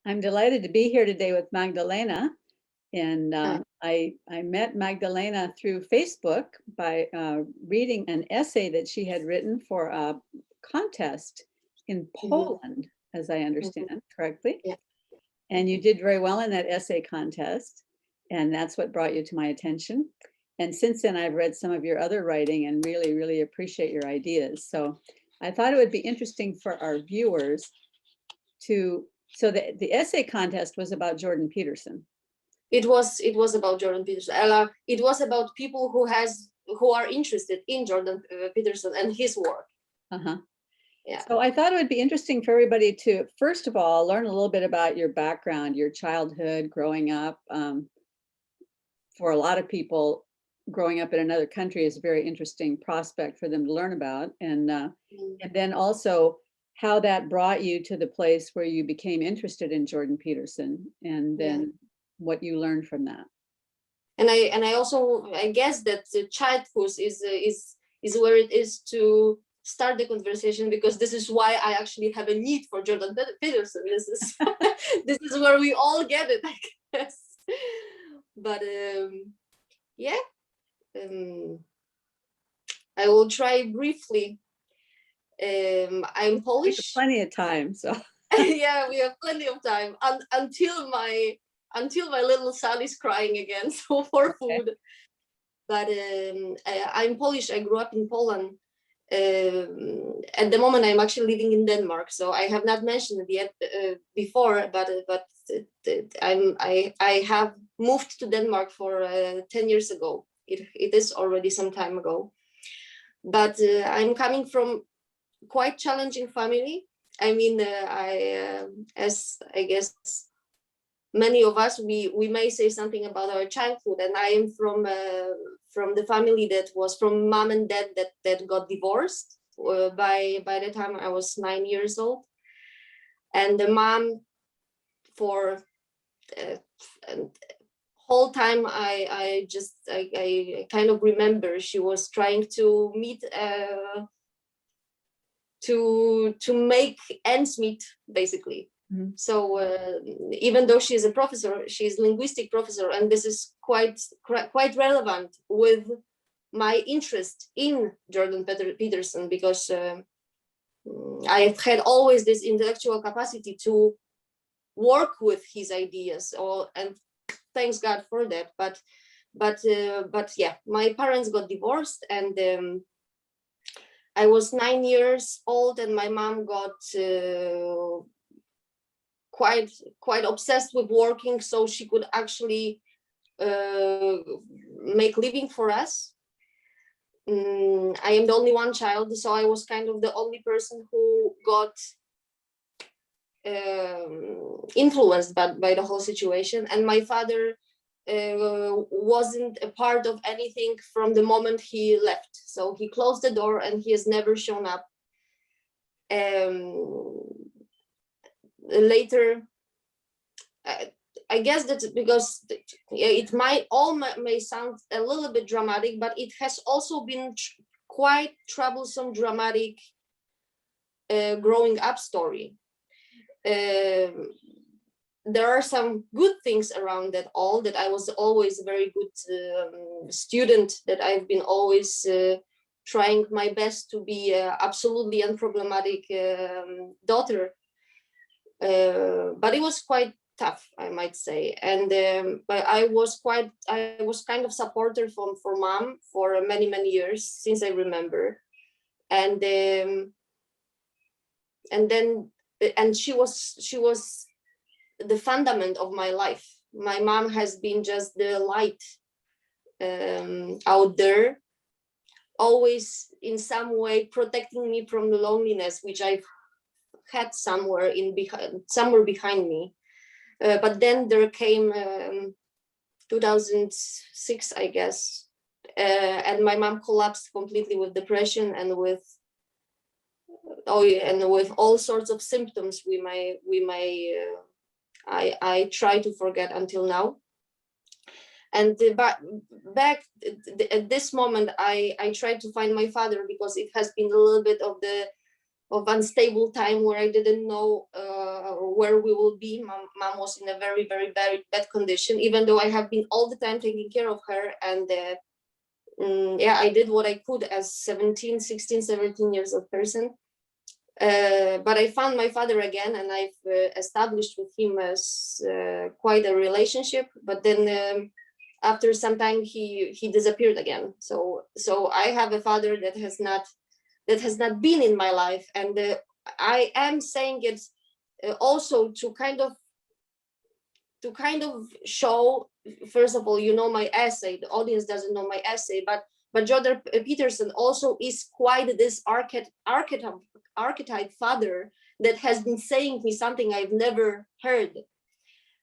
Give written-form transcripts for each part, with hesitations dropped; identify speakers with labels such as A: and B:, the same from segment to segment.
A: I'm delighted to be here today with Magdalena. And
B: Hi.
A: I met Magdalena through Facebook by reading an essay that she had written for a contest in
B: Mhm,
A: Poland, as I
B: mhm.
A: understand correctly.
B: Yeah.
A: And you did very well in that essay contest. And that's what brought you to my attention. And since then, I've read some of your other writing and really, really appreciate your ideas. So I thought it would be interesting for our viewers to, so the essay contest was about Jordan Peterson.
B: It was about Jordan Peterson. It was about people who are interested in Jordan Peterson and his work.
A: Uh-huh.
B: Yeah.
A: So I thought it would be interesting for everybody to, first of all, learn a little bit about your background, your childhood, growing up. For a lot of people, growing up in another country is a very interesting prospect for them to learn about.
B: Mm.
A: And then also how that brought you to the place where you became interested in Jordan Peterson, and
B: Yeah.
A: then what you learned from that.
B: And I also I guess that the childhood is where it is to start the conversation, because this is why I actually have a need for Jordan Peterson. This is this is where we all get it, I guess. But yeah. Um, I will try briefly. I'm
A: We have
B: Polish.
A: plenty of time, so.
B: Yeah, we have plenty of time until my little son is crying again, so for
A: Okay.
B: food. But I'm Polish. I grew up in Poland. At the moment, I'm actually living in Denmark, so I have not mentioned it yet before. But I have moved to Denmark for 10 years ago. It is already some time ago. But I'm coming from quite challenging family. I mean, as I guess many of us, we may say something about our childhood, and I am from the family that was from mom and dad that got divorced by the time I was 9 years old, and the mom for and whole time I kind of remember she was trying to meet to make ends meet, basically.
A: Mhm.
B: So even though she's a professor, she's linguistic professor, and this is quite relevant with my interest in Jordan Peterson, because I've had always this intellectual capacity to work with his ideas, and thanks God for that. But yeah, my parents got divorced, and I was 9 years old, and my mom got quite obsessed with working, so she could actually make living for us. I am the only one child, so I was kind of the only person who got influenced by the whole situation, and my father wasn't a part of anything from the moment he left. So he closed the door and he has never shown up. Later, I guess that's because it may sound a little bit dramatic, but it has also been quite troublesome, dramatic growing up story. There are some good things around that all, that I was always a very good student, that I've been always trying my best to be absolutely unproblematic daughter. But it was quite tough, I might say. And but I was kind of supporter for mom for many years, since I remember. And then she was the fundament of my life. My mom has been just the light out there, always in some way protecting me from the loneliness which I've had somewhere behind me. But then there came 2006, I guess, and my mom collapsed completely with depression and with all sorts of symptoms I try to forget until now. And back at this moment, I tried to find my father, because it has been a little bit of unstable time where I didn't know where we will be. Mom was in a very, very, very bad condition, even though I have been all the time taking care of her. And yeah, I did what I could as 16, 17 years old person. But I found my father again, and I've established with him as quite a relationship. But then after some time, he disappeared again. So I have a father that has not been in my life, and I am saying it also to kind of show. First of all, you know my essay. The audience doesn't know my essay, but Jordan Peterson also is quite this archetype father that has been saying me something I've never heard.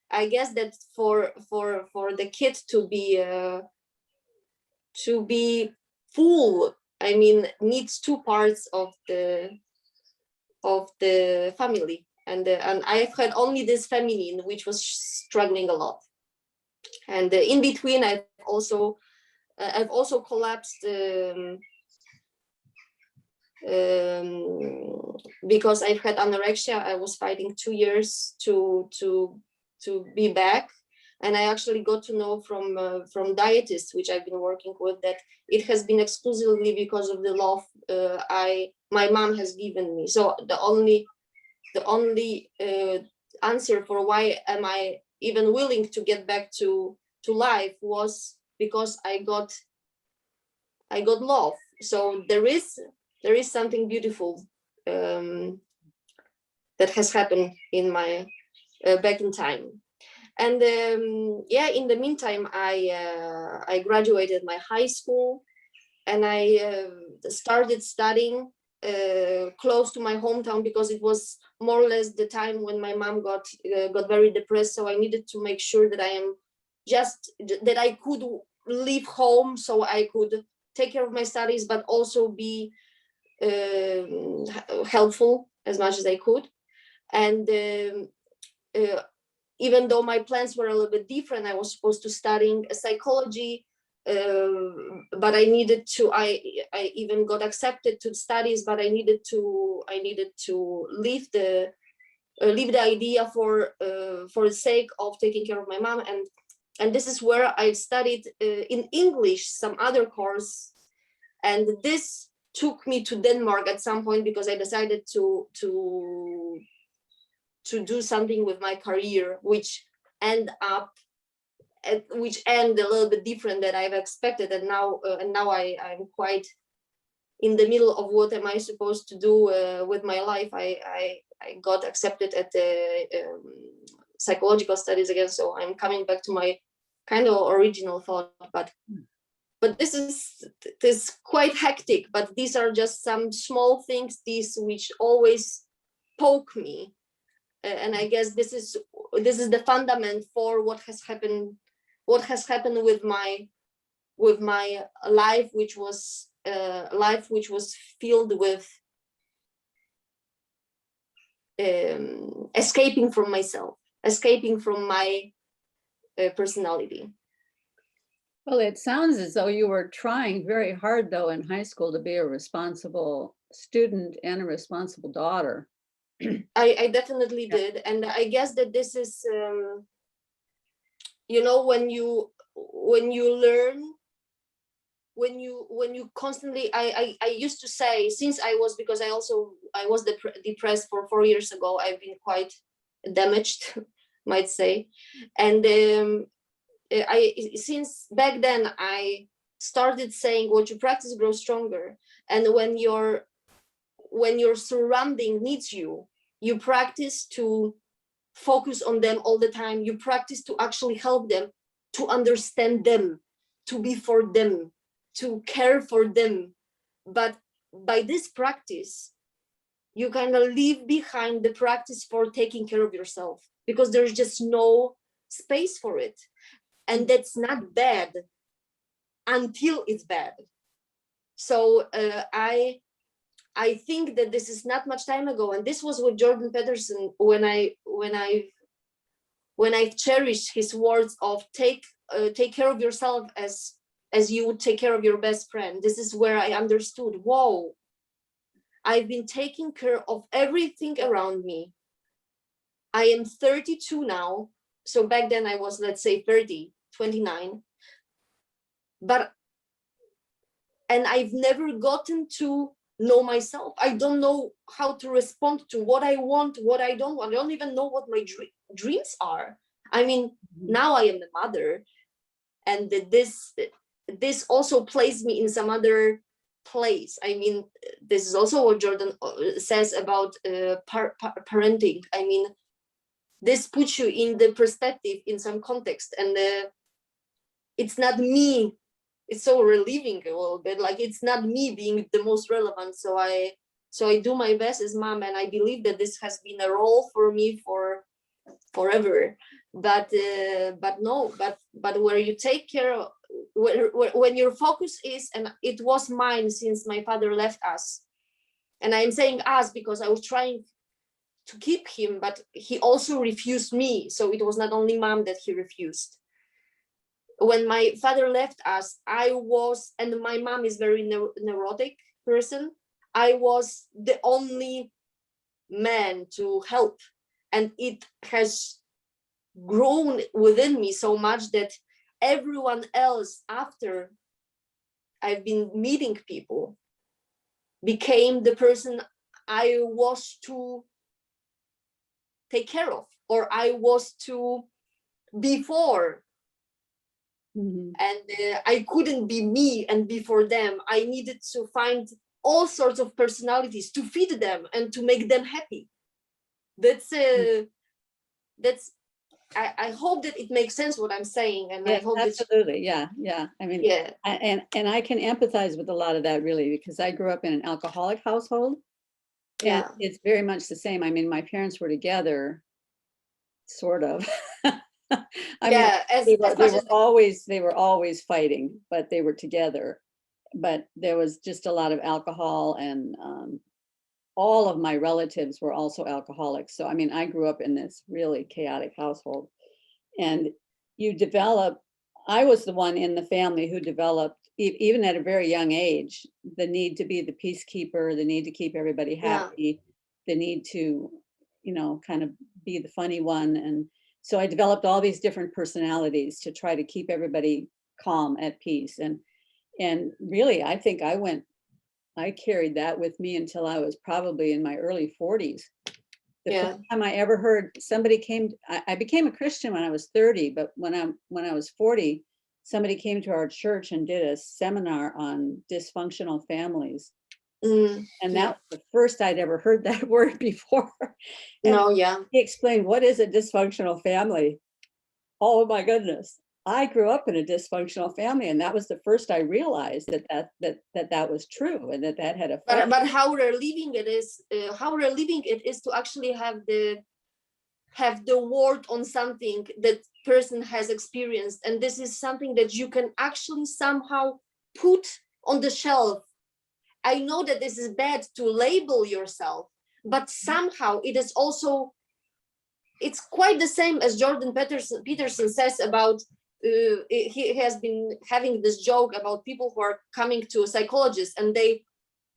B: I guess that for the kid to be full, I mean, needs two parts of the family, and I've had only this feminine, which was struggling a lot, and in between I've also collapsed because I've had anorexia. I was fighting 2 years to be back, and I actually got to know from dietists, which I've been working with, that it has been exclusively because of the love my mom has given me. So the only answer for why am I even willing to get back to life was because I got love. So there is something beautiful that has happened in my back in time. And yeah, in the meantime, I graduated my high school, and I started studying close to my hometown, because it was more or less the time when my mom got very depressed. So I needed to make sure that that I could leave home, so I could take care of my studies, but also be helpful as much as I could. And even though my plans were a little bit different, I was supposed to studying psychology, but I needed to. I even got accepted to studies, but I needed to leave the idea for the sake of taking care of my mom. And this is where I studied in English some other course, and this took me to Denmark at some point, because I decided to do something with my career, which end a little bit different than I've expected. And now I'm quite in the middle of what am I supposed to do with my life. I got accepted at the psychological studies again, so I'm coming back to my kind of original thought. But this is quite hectic. But these are just some small things, these which always poke me. And I guess this is the fundament for what has happened with my life, which was filled with escaping from myself, escaping from my personality.
A: Well, it sounds as though you were trying very hard, though, in high school to be a responsible student and a responsible daughter.
B: I definitely did. And I guess that this is, when you learn, when you constantly, I used to say, since because I was depressed for 4 years ago, I've been quite damaged, might say. And since back then, I started saying, what you practice grows stronger. And when your surrounding needs you, you practice to focus on them all the time. You practice to actually help them, to understand them, to be for them, to care for them. But by this practice, you kind of leave behind the practice for taking care of yourself, because there's just no space for it. And that's not bad until it's bad. So I think that this is not much time ago, and this was with Jordan Peterson, when I cherished his words of take care of yourself as you would take care of your best friend. This is where I understood, whoa, I've been taking care of everything around me, I am 32 now. So back then I was, let's say 29. And I've never gotten to know myself. I don't know how to respond to what I want, what I don't want. I don't even know what my dreams are. I mean, now I am the mother, and this also places me in some other place. I mean, this is also what Jordan says about parenting. I mean, this puts you in the perspective in some context, and it's not me. It's so relieving a little bit. Like, it's not me being the most relevant. So I do my best as mom, and I believe that this has been a role for me for forever. But where you take care of, when your focus is, and it was mine since my father left us, and I'm saying us because I was trying to keep him, but he also refused me. So it was not only mom that he refused. When my father left us, and my mom is very neurotic person, I was the only man to help. And it has grown within me so much that everyone else, after I've been meeting people, became the person I was to take care of, or I was to before. And I couldn't be me and be for them. I needed to find all sorts of personalities to feed them and to make them happy. I hope that it makes sense what I'm saying, and
A: Yes,
B: I hope
A: absolutely. Yeah. I mean,
B: yeah.
A: And I can empathize with a lot of that, really, because I grew up in an alcoholic household, and it's very much the same. I mean, my parents were together, sort of. I mean, they were always fighting, but they were together. But there was just a lot of alcohol, and all of my relatives were also alcoholics. So, I mean, I grew up in this really chaotic household. And I was the one in the family who developed, even at a very young age, the need to be the peacekeeper, the need to keep everybody happy, the need to, kind of be the funny one. And so I developed all these different personalities to try to keep everybody calm, at peace. And really, I think I carried that with me until I was probably in my early 40s. The first time I ever heard somebody I became a Christian when I was 30, but when I was 40, somebody came to our church and did a seminar on dysfunctional families. And that was the first I'd ever heard that word before. He explained, what is a dysfunctional family? Oh my goodness. I grew up in a dysfunctional family, and that was the first I realized that was true, and that had a.
B: But how relieving it is to actually have the word on something that person has experienced, and this is something that you can actually somehow put on the shelf. I know that this is bad to label yourself, but somehow it is also. It's quite the same as Jordan Peterson says about. He has been having this joke about people who are coming to a psychologist, and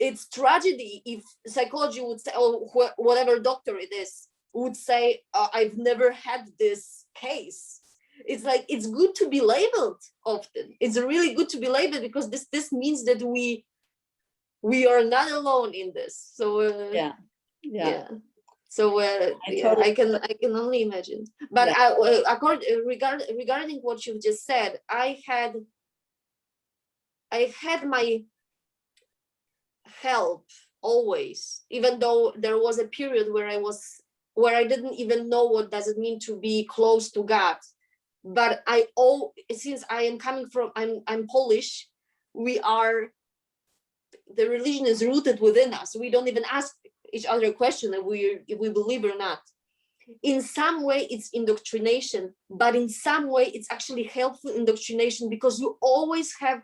B: it's tragedy if psychology would say, or whatever doctor it is would say, I've never had this case. It's like, it's good to be labeled often. It's really good to be labeled, because this means that we are not alone in this. So So I can only imagine. But regarding what you just said, I had my help always, even though there was a period where I didn't even know what does it mean to be close to God. But since I am coming from, I'm Polish, the religion is rooted within us. We don't even ask each other a question if we believe or not. In some way it's indoctrination, but in some way it's actually helpful indoctrination, because you always have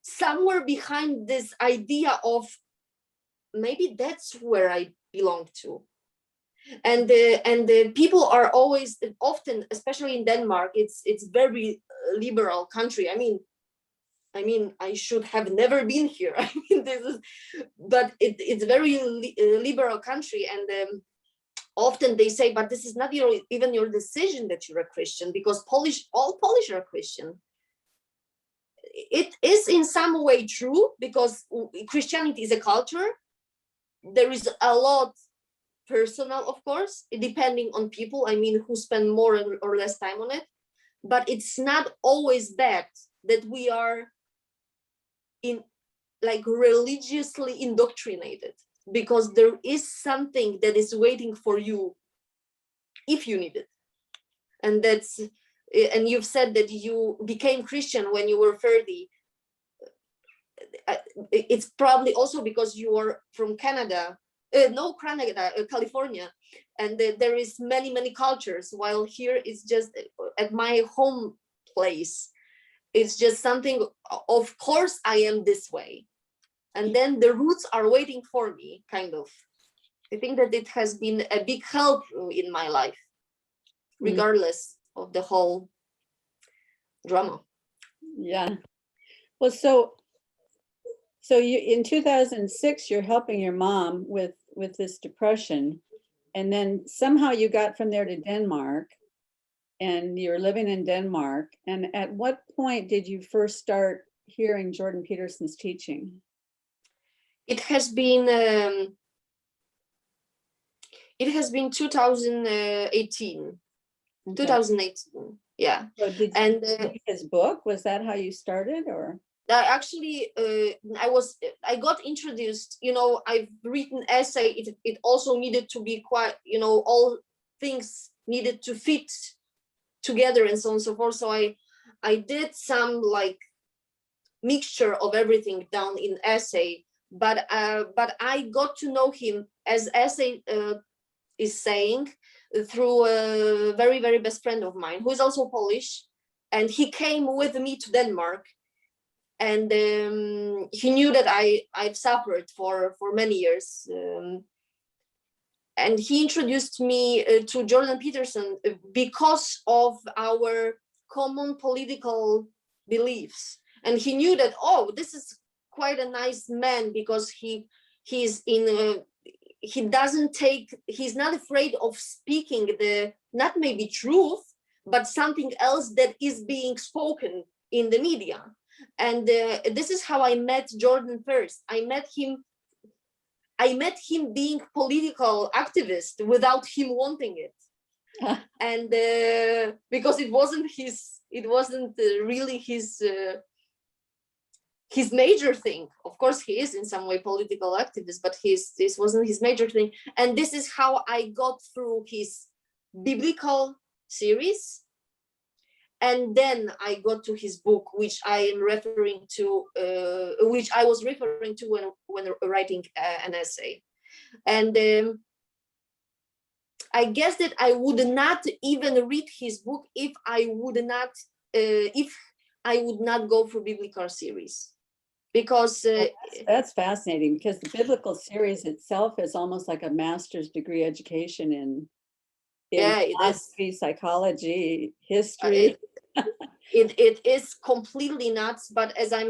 B: somewhere behind this idea of, maybe that's where I belong to. And the people are always, often, especially in Denmark, it's very liberal country. I mean, I should have never been here. But it's very liberal country, and often they say, but this is not even your decision that you're a Christian, because all Polish are Christian. It is in some way true, because Christianity is a culture. There is a lot personal, of course, depending on people, I mean, who spend more or less time on it. But it's not always bad that we are religiously indoctrinated, because there is something that is waiting for you if you need it. And you've said that you became Christian when you were 30. It's probably also because you are from Canada, California, and there is many cultures, while here it's just at my home place. It's just something, of course I am this way. And then the roots are waiting for me, kind of. I think that it has been a big help in my life, regardless of the whole drama.
A: Yeah. Well, so you, in 2006, you're helping your mom with this depression, and then somehow you got from there to Denmark, and you're living in Denmark. And at what point did you first start hearing Jordan Peterson's teaching?
B: It has been 2018. 2018, yeah.
A: So did you read his book? Was that how you started, or?
B: Actually, I got introduced, I've written essay. It also needed to be quite, all things needed to fit together and so on and so forth. So I did some mixture of everything down in essay, but I got to know him, as essay is saying, through a very, very best friend of mine who is also Polish, and he came with me to Denmark. And he knew that I've suffered for many years, and he introduced me to Jordan Peterson because of our common political beliefs. And he knew that, oh, this is quite a nice man, because he's not afraid of speaking the, not maybe truth, but something else that is being spoken in the media. And this is how I met Jordan first. I met him being political activist without him wanting it. And because it wasn't really his major thing. Of course, he is in some way political activist, but this wasn't his major thing. And this is how I got through his biblical series. And then I got to his book, which I am referring to, which I was referring to when writing an essay. And I guess that I would not even read his book if I would not go for biblical series, because
A: that's fascinating, because the biblical series itself is almost like a master's degree education in philosophy, psychology, history.
B: It is completely nuts. But as I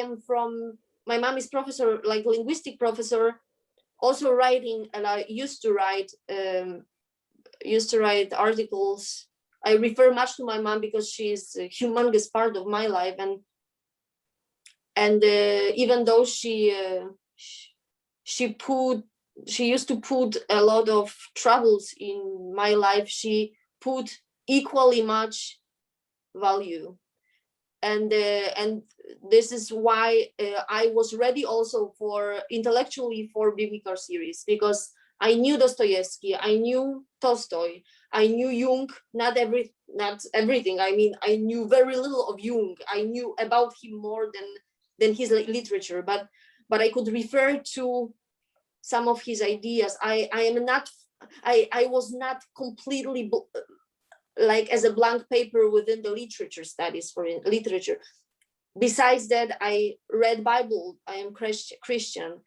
B: am from, my mom is professor, linguistic professor, also writing, and I used to write articles. I refer much to my mom because she is a humongous part of my life, and even though she used to put a lot of troubles in my life, she put equally much value. And this is why I was ready also intellectually for biblical series, because I knew Dostoevsky, I knew Tolstoy, I knew Jung, not everything. I mean, I knew very little of Jung. I knew about him more than his literature, but I could refer to some of his ideas. I was not completely as a blank paper within the literature studies for literature. Besides that, I read Bible. I am Christian.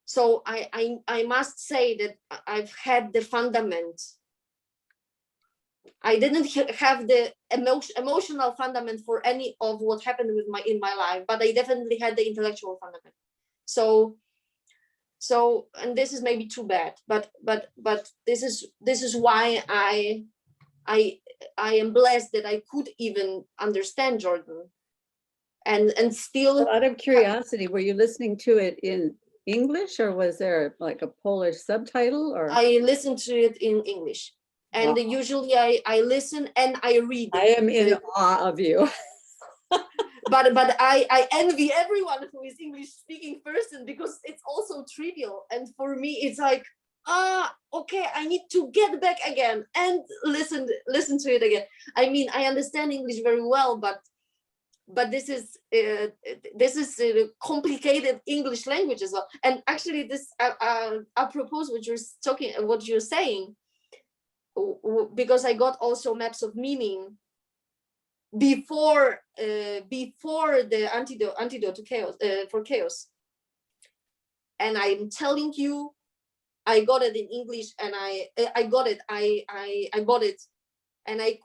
B: So I must say that I've had the fundament. I didn't have the emotional fundament for any of what happened in my life, but I definitely had the intellectual fundament. So So, and this is maybe too bad, but this is why I am blessed that I could even understand Jordan, and still.
A: So out of curiosity, were you listening to it in English, or was there like a Polish subtitle, or?
B: I listen to it in English, and
A: Wow.
B: usually I listen and I read.
A: I am in awe of you.
B: But I envy everyone who is English speaking person, because it's also trivial, and for me it's like, okay, I need to get back again and listen to it again. I mean, I understand English very well, but this is complicated English language as well. And actually, this apropos what you're saying, because I got also maps of meaning before the antidote to chaos, for chaos, and I'm telling you, I got it in English, and I got it. I bought it, and I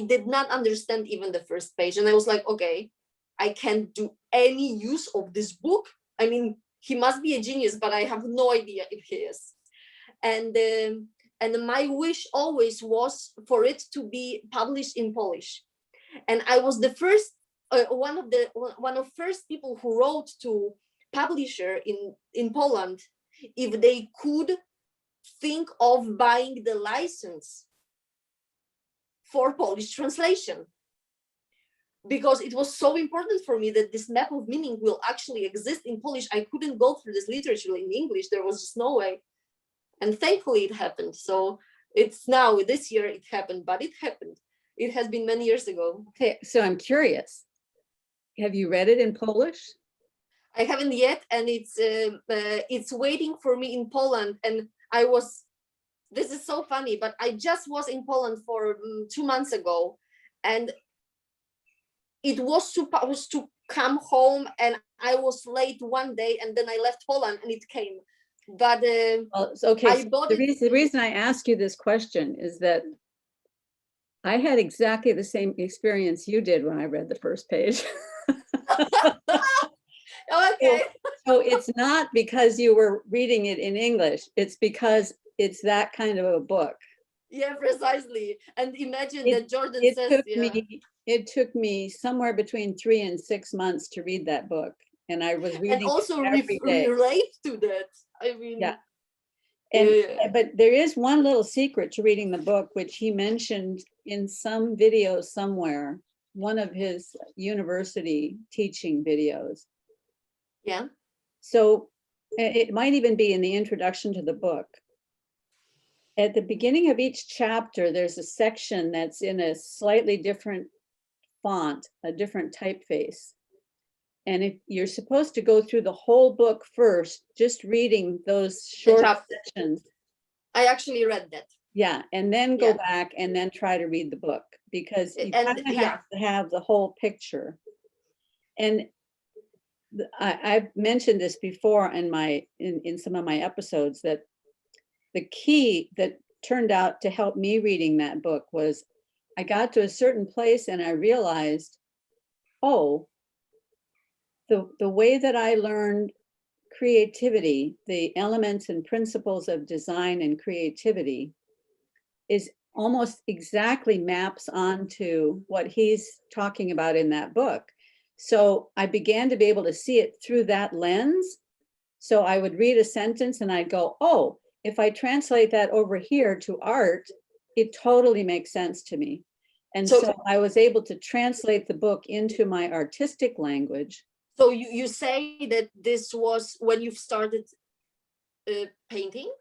B: did not understand even the first page, and I was like, okay, I can't do any use of this book. I mean, he must be a genius, but I have no idea if he is. And my wish always was for it to be published in Polish. And I was the first, one of first people who wrote to publisher in Poland if they could think of buying the license for Polish translation, because it was so important for me that this map of meaning will actually exist in Polish. I couldn't go through this literature in English. There was just no way. And thankfully it happened. So it's now, this year it happened, but it happened. It has been many years ago.
A: Okay, so I'm curious. Have you read it in Polish?
B: I haven't yet, and it's waiting for me in Poland. And this is so funny, but I just was in Poland for 2 months ago, and it was supposed to come home, and I was late one day, and then I left Poland and it came. But
A: well, okay, so the reason I ask you this question is that I had exactly the same experience you did when I read the first page.
B: Okay.
A: So it's not because you were reading it in English, it's because it's that kind of a book.
B: Yeah, precisely. And imagine that Jordan says,
A: it took me somewhere between 3 and 6 months to read that book. And I was reading
B: and also
A: every day.
B: relate to that. I mean,
A: yeah. And but there is one little secret to reading the book, which he mentioned in some video somewhere, one of his university teaching videos.
B: Yeah.
A: So it might even be in the introduction to the book. At the beginning of each chapter, there's a section that's in a slightly different font, a different typeface. And if you're supposed to go through the whole book first, just reading those short sections.
B: I actually read that.
A: Yeah, and then go back and then try to read the book, because you kind of have to have the whole picture. And I've mentioned this before in some of my episodes, that the key that turned out to help me reading that book was I got to a certain place and I realized, oh, the way that I learned creativity, the elements and principles of design and creativity, is almost exactly maps onto what he's talking about in that book. So I began to be able to see it through that lens. So I would read a sentence and I'd go, oh, if I translate that over here to art, it totally makes sense to me. And so I was able to translate the book into my artistic language.
B: So you say that this was when you started painting?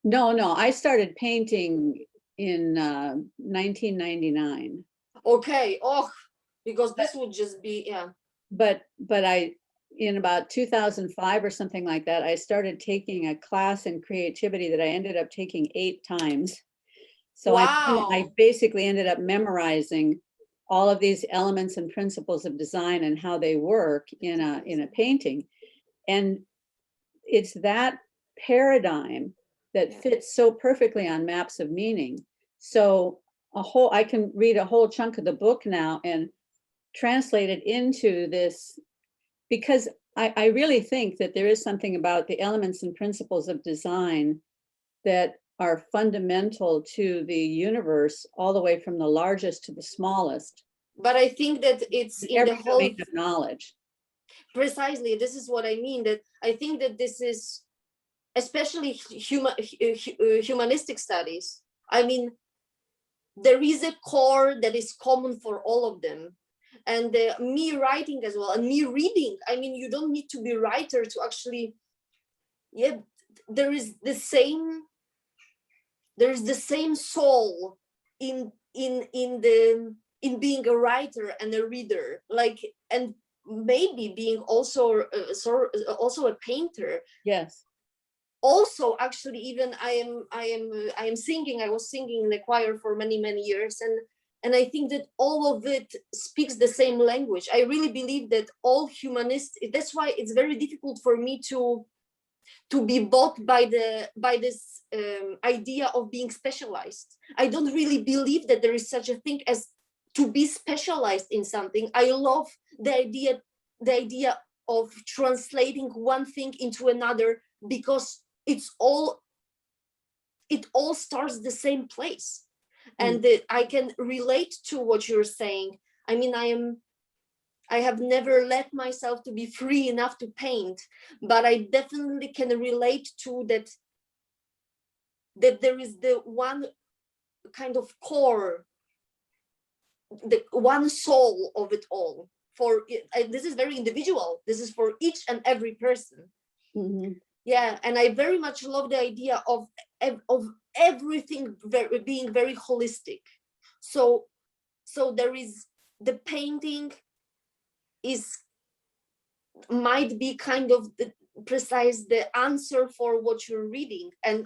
A: No, I started painting in 1999.
B: Okay. Oh, because this would just be, yeah.
A: But I, in about 2005 or something like that, I started taking a class in creativity that I ended up taking 8 times. So
B: wow.
A: I basically ended up memorizing all of these elements and principles of design and how they work in a painting. And it's that paradigm that fits so perfectly on maps of meaning. So I can read a whole chunk of the book now and translate it into this, because I really think that there is something about the elements and principles of design that are fundamental to the universe, all the way from the largest to the smallest,
B: But I think that it's in the
A: every
B: whole,
A: domain of knowledge.
B: precisely, this is what I mean, that I think that this is, especially humanistic studies. I mean, there is a core that is common for all of them. And me writing as well, and me reading, I mean, you don't need to be a writer to actually, yeah, there is the same soul in being a writer and a reader, like, and maybe being also also a painter.
A: Yes.
B: Also, actually, even I am singing. I was singing in the choir for many years, and I think that all of it speaks the same language. I really believe that all humanists, that's why it's very difficult for me to be bought by this idea of being specialized. I don't really believe that there is such a thing as to be specialized in something. I love the idea of translating one thing into another, because it all starts the same place. And I can relate to what you're saying. I mean, I have never let myself to be free enough to paint, but I definitely can relate to that there is the one kind of core, the one soul of it all. For this is very individual. This is for each and every person.
A: Mm-hmm.
B: Yeah, and I very much love the idea of everything being very holistic. So there is the painting might be kind of the answer for what you're reading, and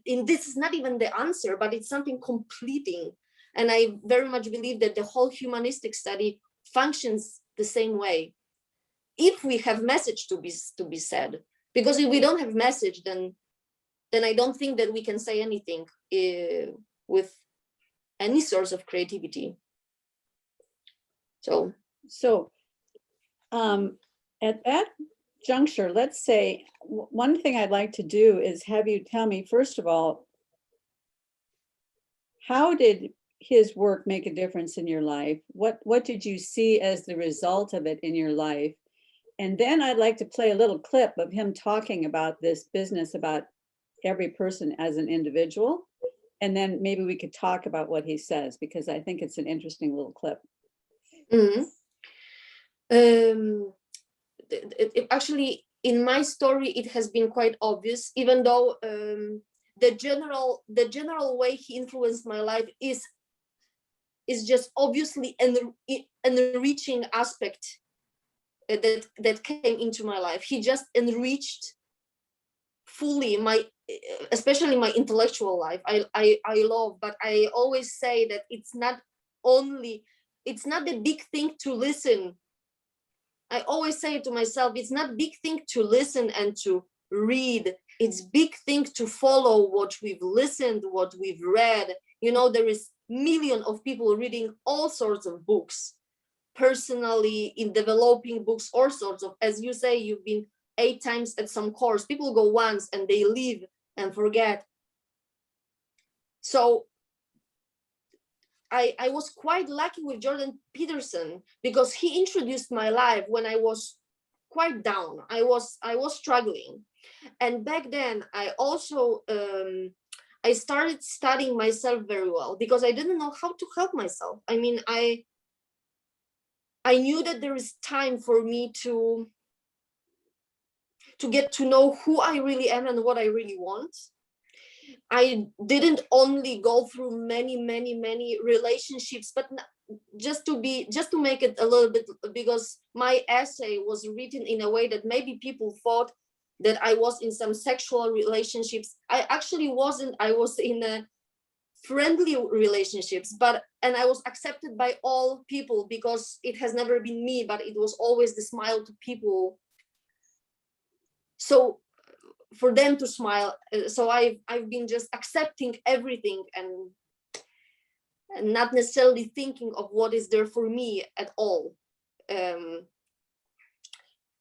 B: this is not even the answer, but it's something completing. And I very much believe that the whole humanistic study functions the same way, if we have message to be said. Because if we don't have message, then I don't think that we can say anything with any source of creativity. So
A: at that juncture, let's say one thing I'd like to do is have you tell me, first of all, how did his work make a difference in your life? What did you see as the result of it in your life? And then I'd like to play a little clip of him talking about this business about every person as an individual. And then maybe we could talk about what he says, because I think it's an interesting little clip.
B: Mm-hmm. Actually, in my story, it has been quite obvious, even though the general way he influenced my life is just obviously an enriching aspect that came into my life. He just enriched fully especially my intellectual life. I love, but I always say that it's not the big thing to listen. I always say to myself, it's not big thing to listen and to read. It's big thing to follow what we've listened, what we've read. You know, there is millions of people reading all sorts of books, personally, in developing books, all sorts of, as you say, you've been 8 times at some course. People go once and they leave and forget. So I was quite lucky with Jordan Peterson, because he introduced my life when I was quite down. I was struggling. And back then I also I started studying myself very well, because I didn't know how to help myself. I mean, I knew that there is time for me to get to know who I really am and what I really want. I didn't only go through many relationships, but just to make it a little bit, because my essay was written in a way that maybe people thought that I was in some sexual relationships. I actually wasn't. I was in a friendly relationships, and I was accepted by all people, because it has never been me, but it was always the smile to people. So for them to smile, so I've been just accepting everything and not necessarily thinking of what is there for me at all.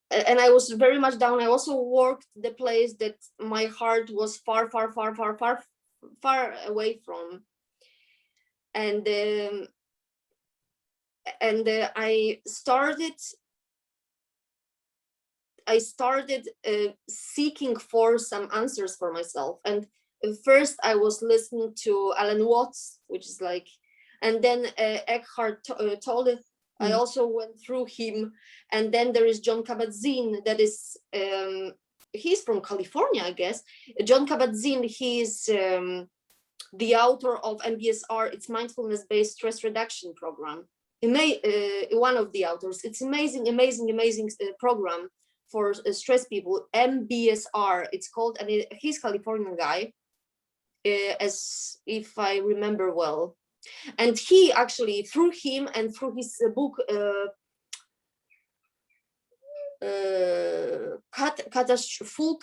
B: and I was very much down. I also worked the place that my heart was far, far, far, far, far, far away from. And I started seeking for some answers for myself. And first I was listening to Alan Watts, which is like, and then Eckhart Tolle. I also went through him. And then there is John Kabat-Zinn, that is, he's from California, I guess. John Kabat-Zinn, he is the author of MBSR, it's mindfulness-based stress reduction program. One of the authors. It's amazing, amazing, amazing program for stress people. MBSR, it's called, and he's Californian guy, as if I remember well. And he actually, through him and through his book, Full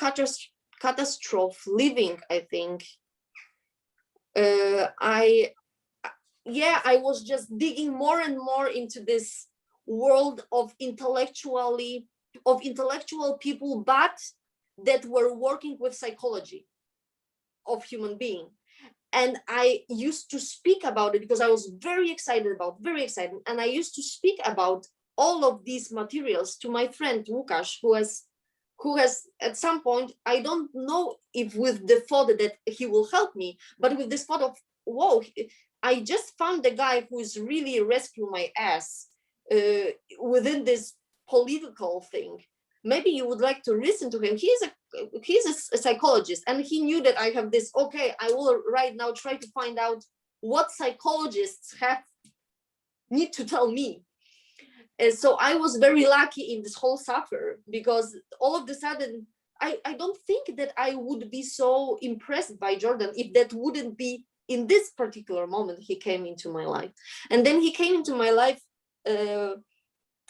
B: Catastrophe Living, I think, I was just digging more and more into this world of intellectual people, but that were working with psychology of human being. And I used to speak about it because I was very excited. And I used to speak about all of these materials to my friend Łukasz, who has at some point, I don't know if with the thought that he will help me, but with this thought of, whoa, I just found the guy who is really rescuing my ass within this political thing. Maybe you would like to listen to him. He's a psychologist, and he knew that I have this, okay, I will right now try to find out what psychologists need to tell me. And so I was very lucky in this whole suffer, because all of a sudden, I don't think that I would be so impressed by Jordan if that wouldn't be in this particular moment he came into my life. And then he came into my life,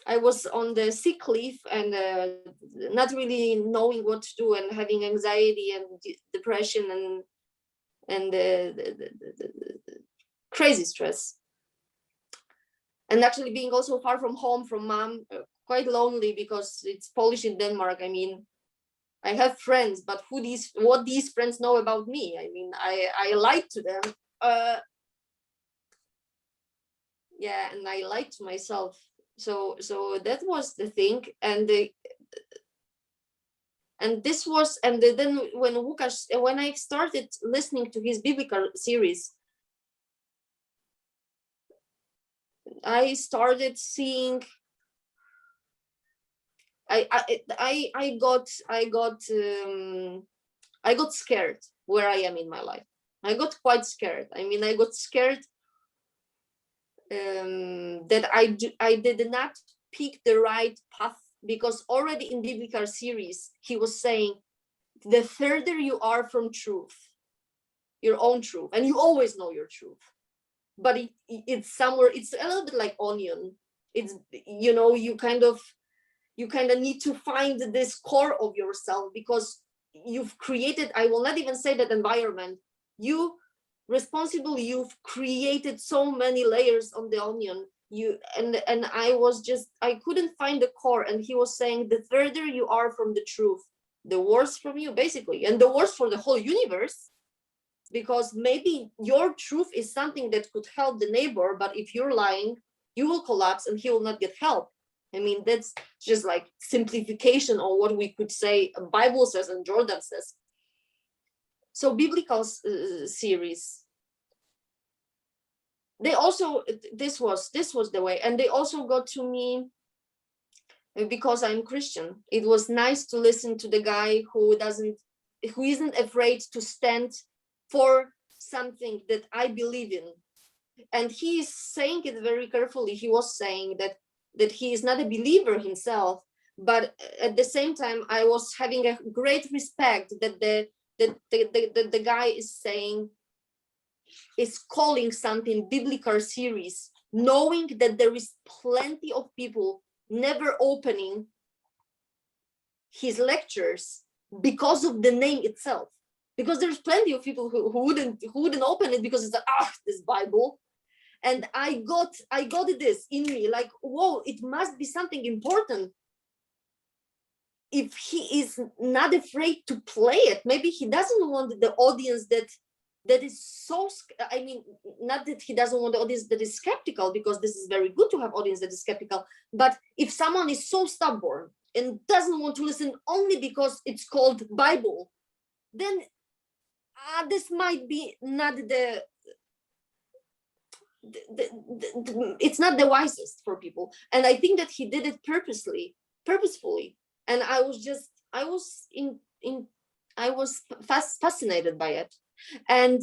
B: I was on the sick leave and not really knowing what to do, and having anxiety and depression and crazy stress. And actually being also far from home, from mom, quite lonely, because it's Polish in Denmark. I mean, I have friends, but what these friends know about me? I mean, I lied to them. Yeah, and I lied to myself. So that was the thing. And this was, and then when Łukasz, when I started listening to his biblical series, I started seeing, I got scared where I am in my life. I got quite scared. I mean, I got scared that I did not pick the right path, because already in biblical series he was saying, the further you are from truth, your own truth, and you always know your truth, but it's somewhere, it's a little bit like onion. It's, you know, you kind of need to find this core of yourself, because you've created, I will not even say that environment, you've created so many layers on the onion. And I couldn't find the core. And he was saying, the further you are from the truth, the worse from you, basically, and the worse for the whole universe, because maybe your truth is something that could help the neighbor, but if you're lying, you will collapse and he will not get help. I mean, that's just like simplification of what we could say Bible says and Jordan says. So biblical series, they also, this was the way. And they also got to me because I'm Christian. It was nice to listen to the guy who isn't afraid to stand for something that I believe in. And he is saying it very carefully. He was saying that he is not a believer himself, but at the same time, I was having a great respect that the guy is saying, is calling something biblical series, knowing that there is plenty of people never opening his lectures because of the name itself, because there's plenty of people who wouldn't open it because it's like, this Bible. And I got this in me, like, whoa, it must be something important. if he is not afraid to play it, maybe he doesn't want the audience that is so, I mean, not that he doesn't want the audience that is skeptical, because this is very good to have audience that is skeptical, but if someone is so stubborn and doesn't want to listen only because it's called Bible, then this might be not it's not the wisest for people. And I think that he did it purposefully. And I was fascinated by it. And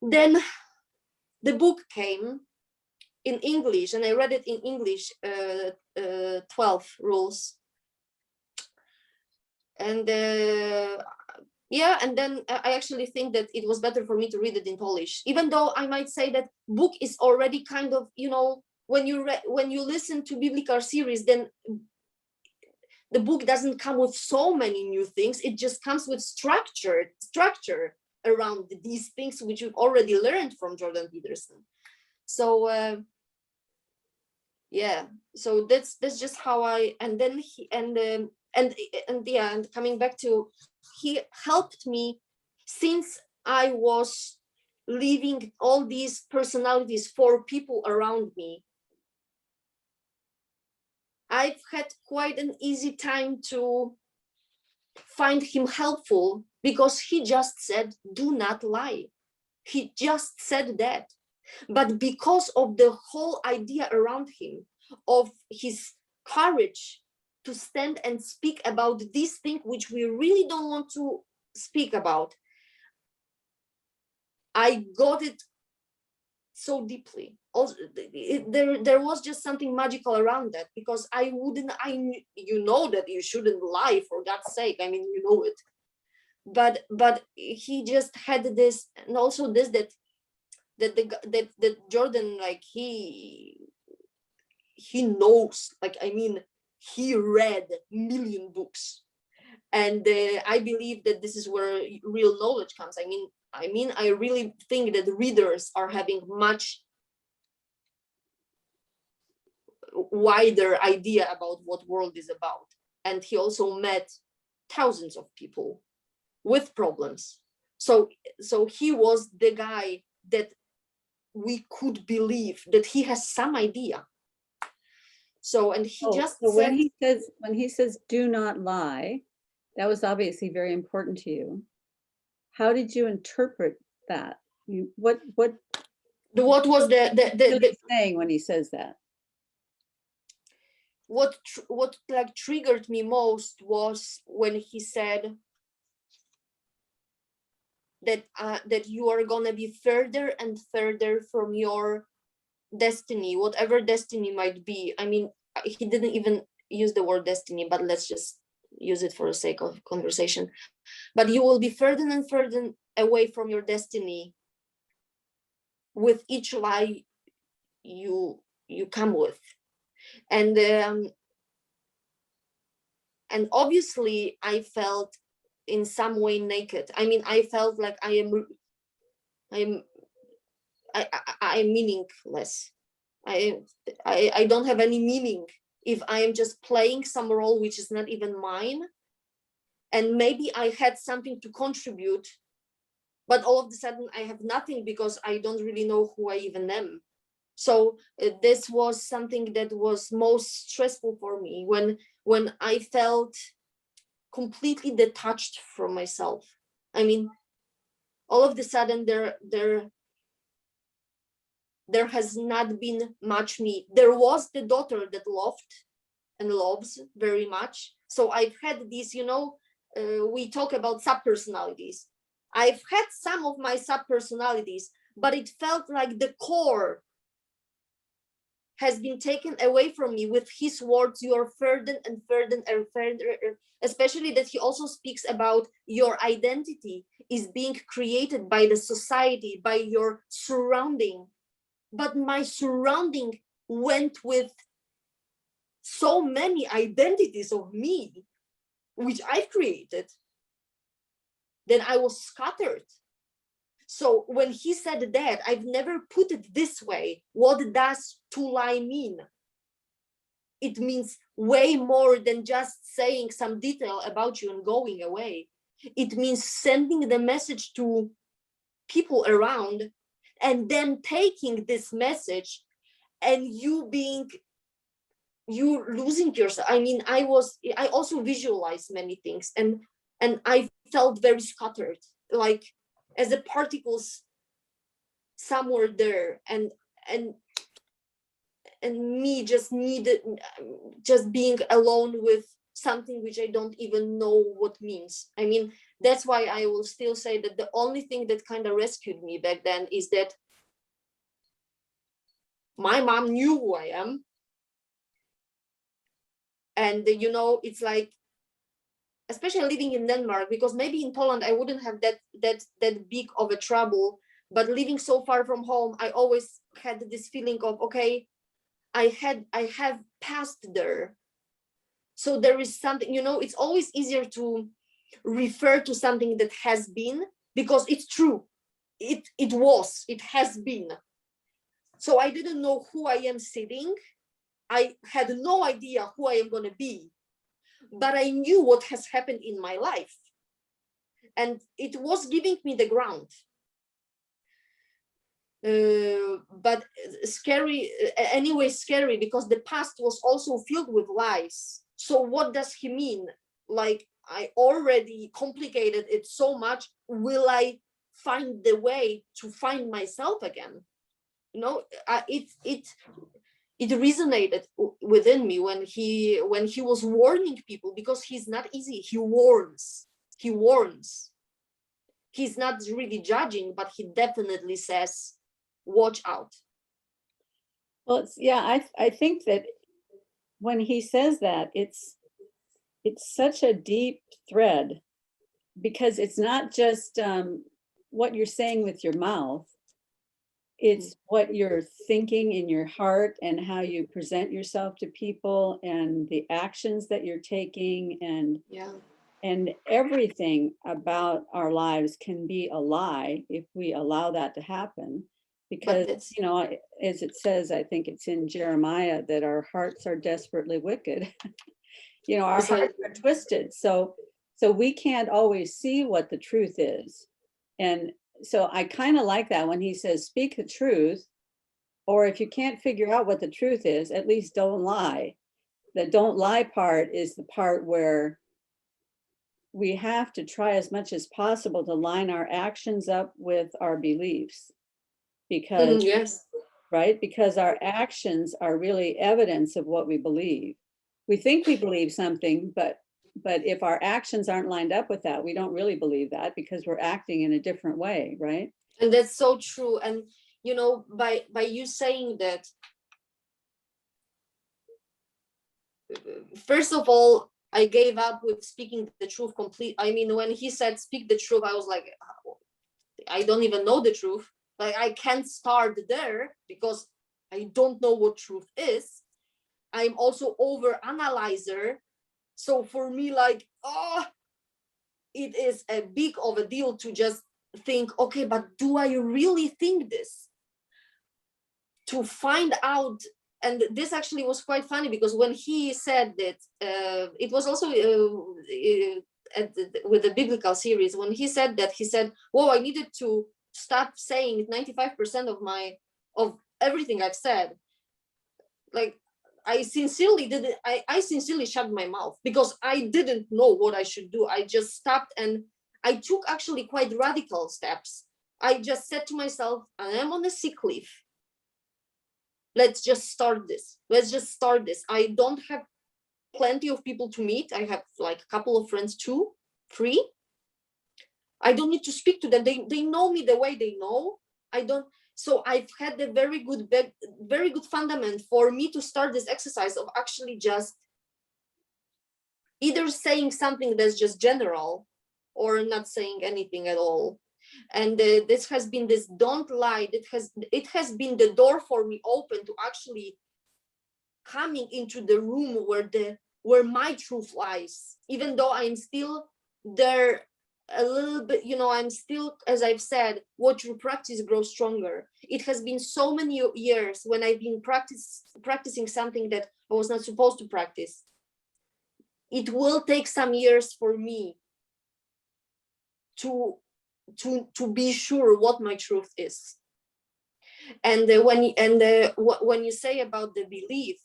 B: then the book came in English, and I read it in English, 12 rules. And yeah, and then I actually think that it was better for me to read it in Polish, even though I might say that book is already kind of, you know, when you listen to biblical series, then the book doesn't come with so many new things. It just comes with structure around these things which you've already learned from Jordan Peterson. So yeah, so that's just how I, and then he, and yeah, and coming back to, he helped me since I was leaving all these personalities for people around me. I've had quite an easy time to find him helpful, because he just said, do not lie. He just said that. But because of the whole idea around him, of his courage to stand and speak about this thing which we really don't want to speak about, I got it so deeply. Also, there was just something magical around that, because you know that you shouldn't lie, for God's sake. I mean, you know it. But he just had this, and also this, that Jordan, like, he knows, like, I mean, he read a million books, and I believe that this is where real knowledge comes. I really think that readers are having much wider idea about what world is about. And he also met thousands of people with problems. So he was the guy that we could believe that he has some idea. So, and he just
A: so
B: said,
A: when he says do not lie, that was obviously very important to you. How did you interpret that? What
B: was the
A: saying when he says that?
B: What like triggered me most was when he said that that you are gonna be further and further from your destiny, whatever destiny might be. I mean, he didn't even use the word destiny, but let's just use it for the sake of conversation. But you will be further and further away from your destiny with each lie you come with. And obviously I felt in some way naked. I mean, I felt like I'm meaningless. I don't have any meaning if I am just playing some role which is not even mine. And maybe I had something to contribute, but all of a sudden I have nothing, because I don't really know who I even am. So this was something that was most stressful for me, when I felt completely detached from myself. I mean, all of a sudden there has not been much me. There was the daughter that loved and loves very much. So I've had these, we talk about sub-personalities. I've had some of my sub-personalities, but it felt like the core has been taken away from me with his words. You are further and further and further, especially that he also speaks about your identity is being created by the society, by your surrounding. But my surrounding went with so many identities of me, which I've created, then I was scattered. So when he said that, I've never put it this way. What does to lie mean? It means way more than just saying some detail about you and going away. It means sending the message to people around and then taking this message and you losing yourself. I mean, I also visualized many things and I felt very scattered, like as the particles somewhere there, and me just needed just being alone with something which I don't even know what means. I mean, that's why I will still say that the only thing that kind of rescued me back then is that my mom knew who I am. And you know, it's like, especially living in Denmark, because maybe in Poland I wouldn't have that big of a trouble, but living so far from home, I always had this feeling of, okay, I have passed there. So there is something, you know, it's always easier to refer to something that has been, because it's true. It has been. So I didn't know who I am sitting. I had no idea who I am going to be, but I knew what has happened in my life. And it was giving me the ground. But scary, anyway, scary, because the past was also filled with lies. So what does he mean? Like, I already complicated it so much. Will I find the way to find myself again? You know, it resonated within me when he was warning people, because he's not easy. He warns. He's not really judging, but he definitely says, watch out.
A: Well, I think that when he says that, it's such a deep thread, because it's not just what you're saying with your mouth. It's what you're thinking in your heart and how you present yourself to people and the actions that you're taking, and everything about our lives can be a lie if we allow that to happen. Because, you know, as it says, I think it's in Jeremiah, that our hearts are desperately wicked. You know, our hearts are twisted. So we can't always see what the truth is. And so I kind of like that when he says, speak the truth, or if you can't figure out what the truth is, at least don't lie. The don't lie part is the part where we have to try as much as possible to line our actions up with our beliefs, because
B: yes,
A: right, because our actions are really evidence of what we believe. We think we believe something, but if our actions aren't lined up with that, we don't really believe that, because we're acting in a different way, right?
B: And that's so true. And you know, by you saying that, first of all, I gave up with speaking the truth complete. I mean, when he said speak the truth, I was like, I don't even know the truth. Like, I can't start there because I don't know what truth is. I'm also over analyzer. So for me, like, it is a big of a deal to just think, okay, but do I really think this? To find out. And this actually was quite funny, because when he said that, it was also with the biblical series, when he said that, he said, whoa, I needed to stop saying 95% of everything I've said. Like, I sincerely didn't, I sincerely shut my mouth, because I didn't know what I should do. I just stopped, and I took actually quite radical steps. I just said to myself, I am on a sick leave. Let's just start this. I don't have plenty of people to meet. I have like a couple of friends, 2, 3. I don't need to speak to them. They know me the way they know. I don't. So I've had a very good fundament for me to start this exercise of actually just either saying something that's just general, or not saying anything at all. And this has been this don't lie. It has been the door for me open to actually coming into the room where my truth lies, even though I'm still there a little bit, I'm still, as I've said, what you practice grows stronger. It has been so many years when I've been practicing something that I was not supposed to practice. It will take some years for me to be sure what my truth is. And when you say about the belief,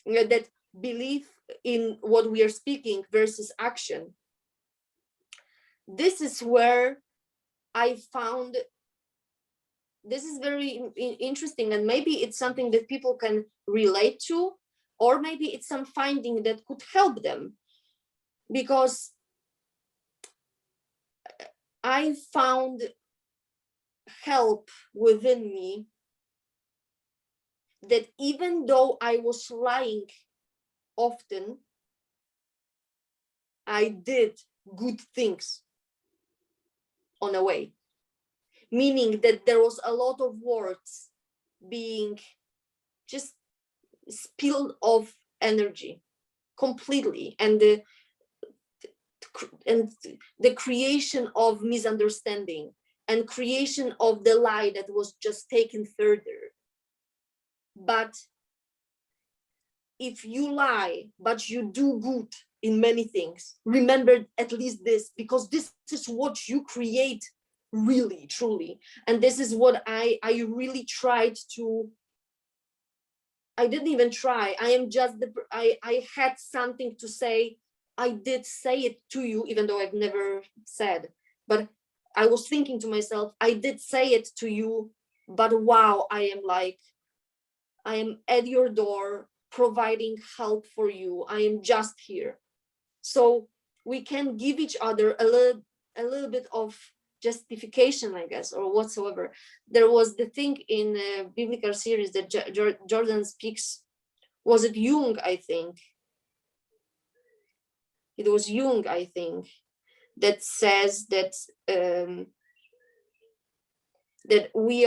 B: that belief in what we are speaking versus action, this is where I found this is very interesting, and maybe it's something that people can relate to, or maybe it's some finding that could help them, because I found help within me that even though I was lying often, I did good things on a way, meaning that there was a lot of words being just spilled of energy completely, and the creation of misunderstanding and creation of the lie that was just taken further. But if you lie but you do good in many things, remember at least this, because this is what you create really, truly. And this is what I really tried to, I didn't even try, I am just I had something to say. I did say it to you, even though I've never said, but I was thinking to myself, I did say it to you, but wow, I am at your door providing help for you. I am just here. So we can give each other a little bit of justification, I guess, or whatsoever. There was the thing in a biblical series that Jordan speaks, was it Jung, I think? It was Jung, I think, that says that that we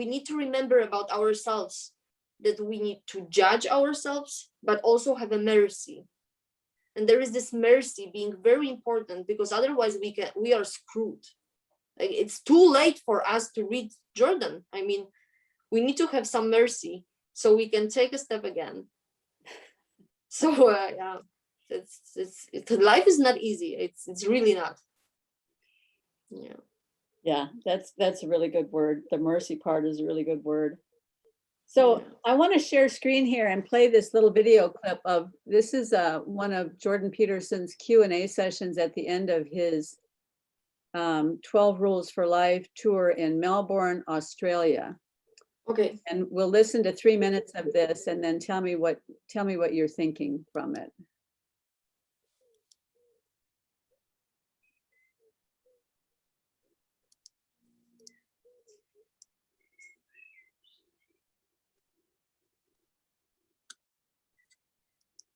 B: need to remember about ourselves, that we need to judge ourselves, but also have a mercy. And there is this mercy being very important, because otherwise we are screwed. Like, it's too late for us to read Jordan. I mean, we need to have some mercy so we can take a step again. So yeah, life is not easy. It's really not. Yeah.
A: Yeah, that's a really good word. The mercy part is a really good word. So I want to share screen here and play this little video clip of, this is one of Jordan Peterson's Q&A sessions at the end of his 12 Rules for Life tour in Melbourne, Australia.
B: Okay.
A: And we'll listen to 3 minutes of this and then tell me what you're thinking from it.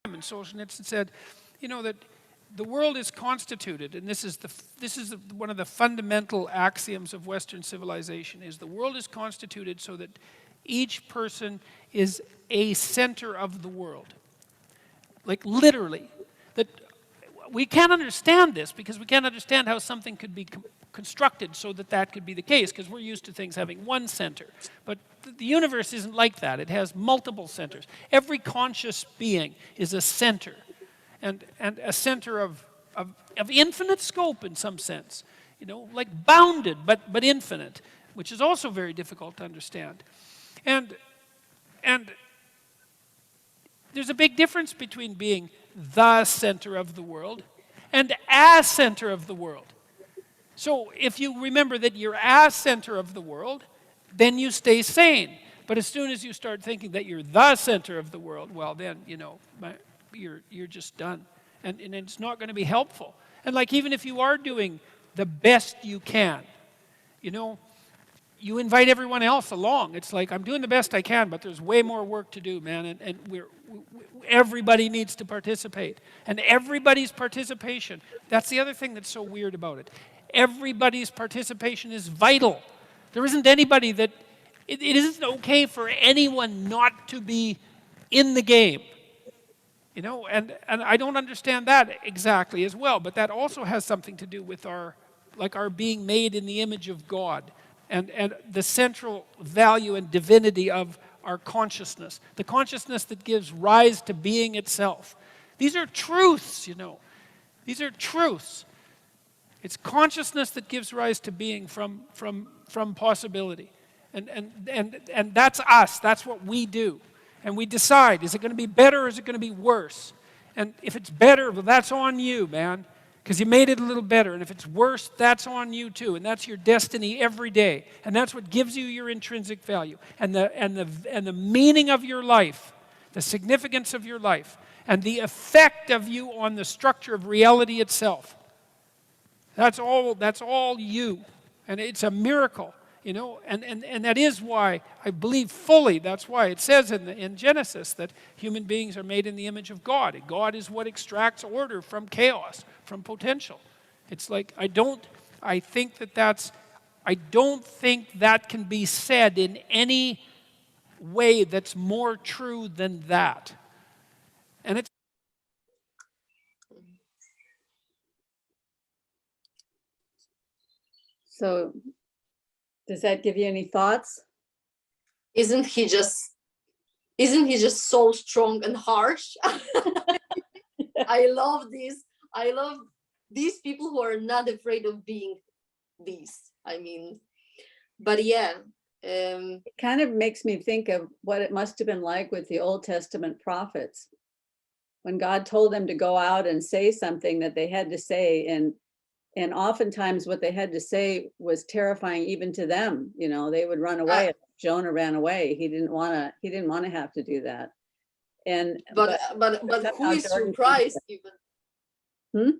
C: And Solzhenitsyn said, that the world is constituted, and this is one of the fundamental axioms of Western civilization, is the world is constituted so that each person is a center of the world. Like, literally. That we can't understand this, because we can't understand how something could be constructed so that could be the case, because we're used to things having one center. But the universe isn't like that. It has multiple centers. Every conscious being is a center, and a center of infinite scope in some sense, like bounded but infinite, which is also very difficult to understand. And there's a big difference between being the center of the world and a center of the world. So if you remember that you're a center of the world, then you stay sane. But as soon as you start thinking that you're the center of the world, well then, you're just done. And it's not going to be helpful. And like, even if you are doing the best you can, you invite everyone else along. It's like, I'm doing the best I can, but there's way more work to do, man. And everybody needs to participate. And everybody's participation, that's the other thing that's so weird about it. Everybody's participation is vital. There isn't anybody that, it isn't okay for anyone not to be in the game. you know, and I don't understand that exactly as well, but that also has something to do with our being made in the image of God, and the central value and divinity of our consciousness, the consciousness that gives rise to being itself. These are truths, you know. These are truths. It's consciousness that gives rise to being from possibility. And that's us. That's what we do. And we decide, is it going to be better or is it going to be worse? And if it's better, well, that's on you, man, because you made it a little better. And if it's worse, that's on you too. And that's your destiny every day. And that's what gives you your intrinsic value and the meaning of your life, the significance of your life, and the effect of you on the structure of reality itself. That's all you. And it's a miracle, you know, and that is why I believe fully, that's why it says in Genesis that human beings are made in the image of God. God is what extracts order from chaos, from potential. It's like, I don't think that can be said in any way that's more true than that. And it's
A: So does that give you any thoughts?
B: Isn't he just so strong and harsh? I love this. I love these people who are not afraid of being these. I mean, but yeah.
A: It kind of makes me think of what it must have been like with the Old Testament prophets, when God told them to go out and say something that they had to say, and oftentimes what they had to say was terrifying even to them. You know, they would run away. Jonah ran away. He didn't want to have to do that. And
B: but who is surprised even?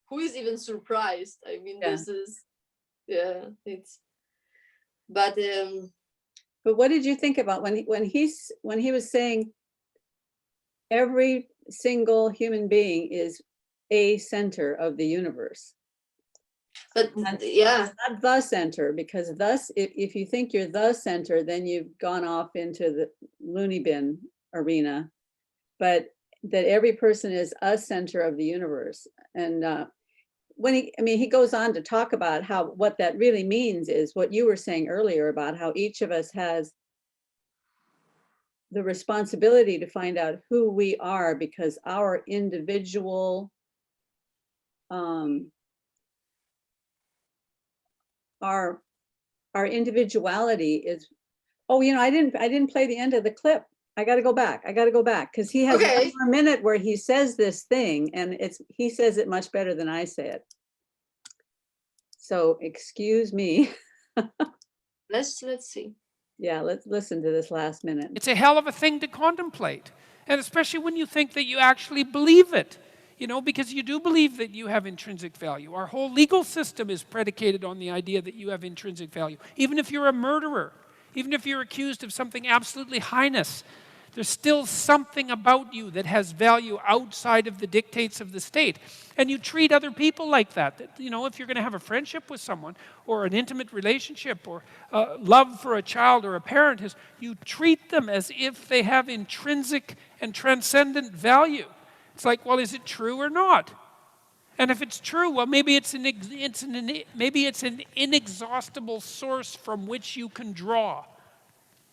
B: Who is even surprised? I mean,
A: Yeah.
B: this is, yeah, it's, but
A: what did you think about when he was saying every single human being is a center of the universe?
B: but yeah,
A: Not the center, because thus, if you think you're the center, then you've gone off into the loony bin arena. But that every person is a center of the universe. And when he goes on to talk about how what that really means is what you were saying earlier about how each of us has the responsibility to find out who we are, because our individual our individuality is, oh, you know, I didn't play the end of the clip. I got to go back because he has
B: okay.
A: one more minute where he says this thing, and he says it much better than I say it. So excuse me.
B: Let's see.
A: Yeah, let's listen to this last minute.
C: It's a hell of a thing to contemplate. And especially when you think that you actually believe it. You know, because you do believe that you have intrinsic value. Our whole legal system is predicated on the idea that you have intrinsic value. Even if you're a murderer, even if you're accused of something absolutely heinous, there's still something about you that has value outside of the dictates of the state. And you treat other people like that. You know, if you're going to have a friendship with someone, or an intimate relationship, or love for a child or a parent, you treat them as if they have intrinsic and transcendent value. It's like, well, is it true or not? And if it's true, well, maybe it's an inexhaustible source from which you can draw.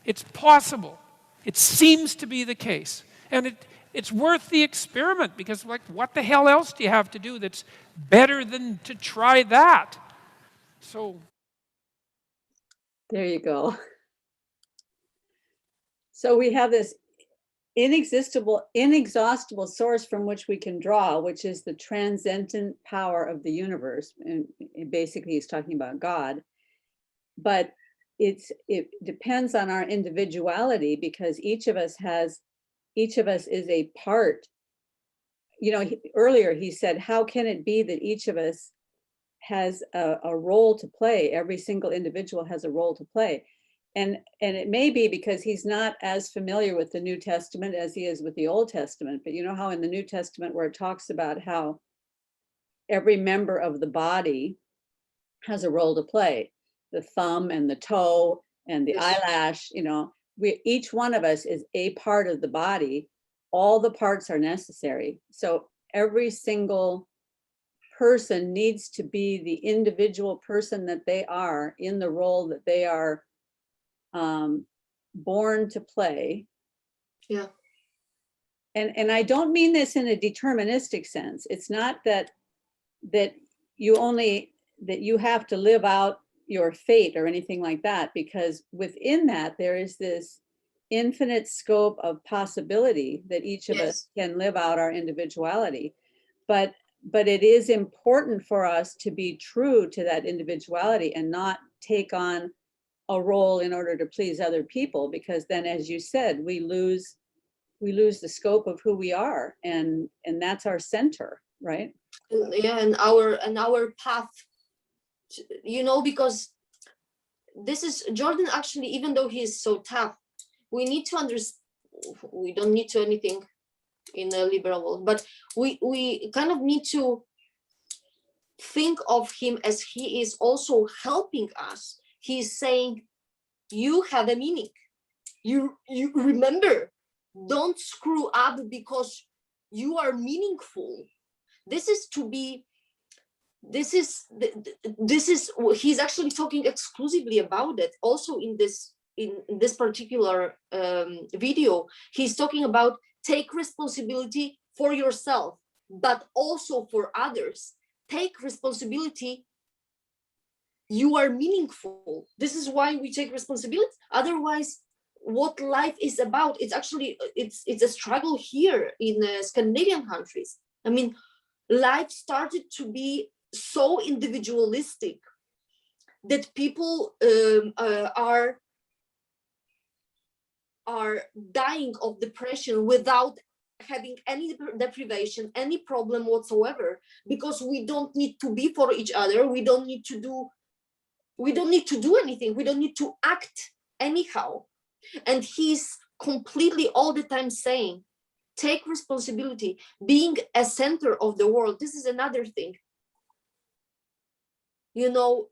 C: It's possible. It seems to be the case. And it's worth the experiment, because, like, what the hell else do you have to do that's better than to try that? So
A: there you go. So we have this inexhaustible source from which we can draw, which is the transcendent power of the universe. And basically he's talking about God. But it depends on our individuality, because each of us is a part. You know, earlier he said, how can it be that each of us has a role to play? Every single individual has a role to play. And it may be because he's not as familiar with the New Testament as he is with the Old Testament. But you know how in the New Testament, where it talks about how every member of the body has a role to play, the thumb and the toe and the eyelash, you know, each one of us is a part of the body, all the parts are necessary. So every single person needs to be the individual person that they are in the role that they are born to play.
B: Yeah.
A: And I don't mean this in a deterministic sense. It's not that you have to live out your fate or anything like that, because within that there is this infinite scope of possibility that each of us can live out our individuality. But it is important for us to be true to that individuality and not take on a role in order to please other people, because then, as you said, we lose the scope of who we are, and that's our center, right?
B: Yeah, and our path, you know, because this is Jordan actually, even though he is so tough, we need to understand, we don't need to anything in a liberal world, but we kind of need to think of him as he is also helping us. He's saying, you have a meaning. You remember, don't screw up because you are meaningful. This is he's actually talking exclusively about it. Also in this particular video, he's talking about take responsibility for yourself, but also for others. Take responsibility. You are meaningful. This is why we take responsibility. Otherwise, what life is about, it's actually, it's a struggle here in Scandinavian countries. I mean, life started to be so individualistic that people are dying of depression without having any deprivation, any problem whatsoever, because we don't need to be for each other. We don't need to do anything. We don't need to act anyhow. And he's completely all the time saying, take responsibility, being a center of the world. This is another thing. You know,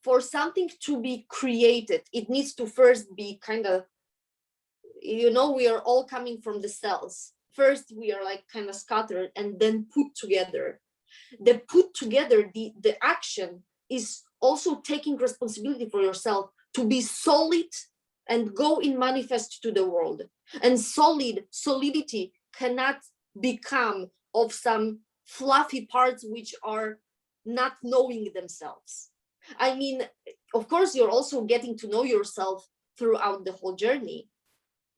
B: for something to be created, it needs to first be kind of, you know, we are all coming from the cells. First, we are like kind of scattered and then put together. The put together, the action is also taking responsibility for yourself to be solid and go in manifest to the world. And solidity cannot become of some fluffy parts which are not knowing themselves. I mean, of course, you're also getting to know yourself throughout the whole journey,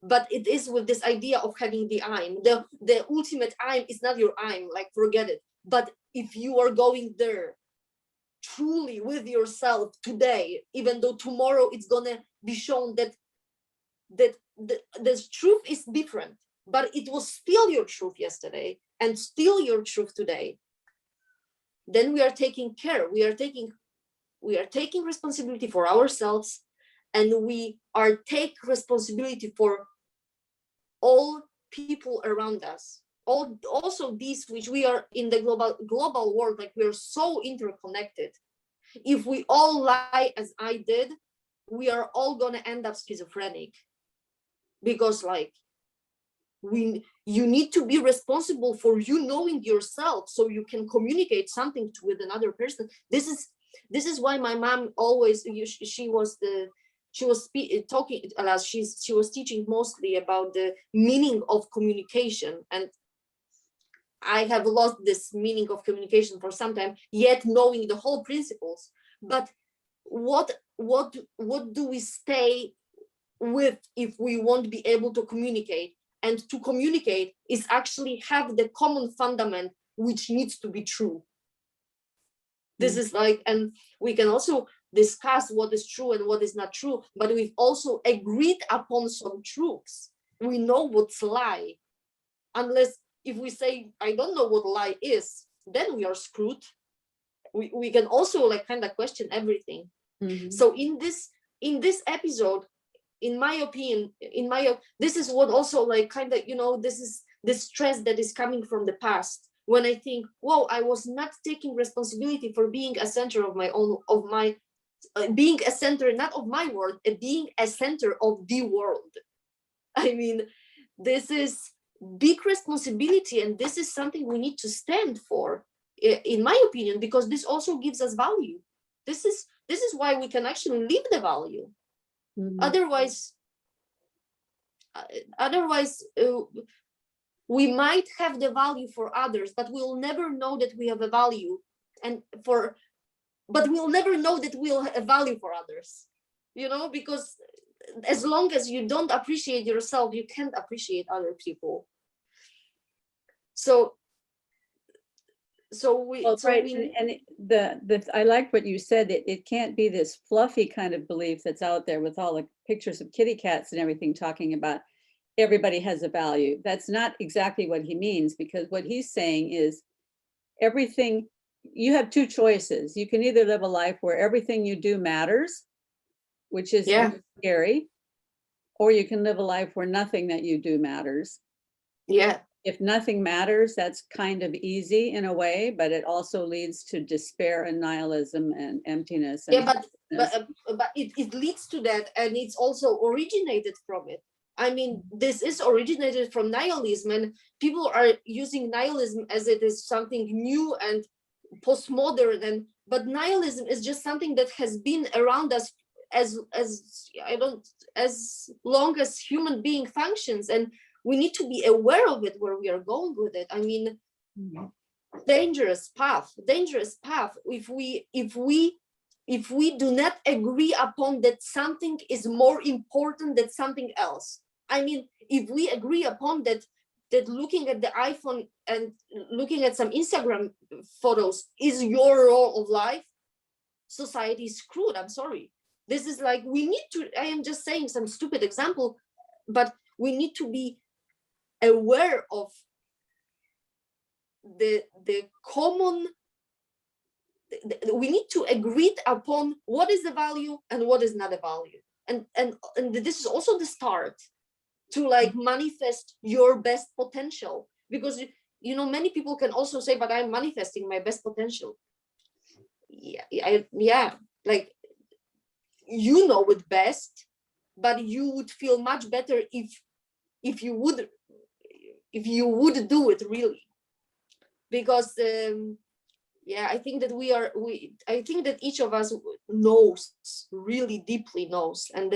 B: but it is with this idea of having the I'm. The ultimate I'm is not your I'm, like forget it. But if you are going there truly with yourself today, even though tomorrow it's gonna be shown that the truth is different, but it was still your truth yesterday and still your truth today, then we are taking care. We are taking responsibility for ourselves, and we are take responsibility for all people around us. Also these which we are in the global world, like we are so interconnected. If we all lie as I did, we are all gonna end up schizophrenic, because like you need to be responsible for you knowing yourself so you can communicate something with another person. This is why my mom always, she was talking a lot. She was teaching mostly about the meaning of communication, and I have lost this meaning of communication for some time, yet knowing the whole principles. But what do we stay with if we won't be able to communicate? And to communicate is actually have the common fundament which needs to be true. This is like, and we can also discuss what is true and what is not true, but we've also agreed upon some truths. We know what's lie. Unless if we say, I don't know what lie is, then we are screwed. We can also like kind of question everything. Mm-hmm. So in this episode, in my opinion, this is what also like kind of, you know, this is the stress that is coming from the past. When I think, whoa, I was not taking responsibility for being a center of my own, being a center, not of my world, being a center of the world. I mean, This is big responsibility, and this is something we need to stand for, in my opinion, because this also gives us value. This is why we can actually live the value. Otherwise, we might have the value for others, but we'll never know that we have a value, but we'll never know that we'll have a value for others, because as long as you don't appreciate yourself, you can't appreciate other people. So we,
A: Well,
B: so
A: right,
B: we,
A: and I like what you said. It can't be this fluffy kind of belief that's out there with all the pictures of kitty cats and everything talking about everybody has a value. That's not exactly what he means, because what he's saying is everything, you have two choices. You can either live a life where everything you do matters, which is scary, or you can live a life where nothing that you do matters.
B: yeah.
A: If nothing matters, that's kind of easy in a way, but it also leads to despair and nihilism and emptiness. And
B: but it leads to that, and it's also originated from it. I mean, this is originated from nihilism, and people are using nihilism as it is something new and postmodern, but nihilism is just something that has been around us as long as human being functions, and we need to be aware of it, where we are going with it. I mean, dangerous path. If we do not agree upon that something is more important than something else. I mean, if we agree upon that looking at the iPhone and looking at some Instagram photos is your role of life, society is screwed. I'm sorry. This is like, we need to, I am just saying some stupid example, but we need to be aware of the common, we need to agree upon what is the value and what is not a value, and this is also the start to like manifest your best potential, because many people can also say, but I'm manifesting my best potential. Like, it best, but you would feel much better if you would do it really, because I think that I think that each of us really deeply knows, and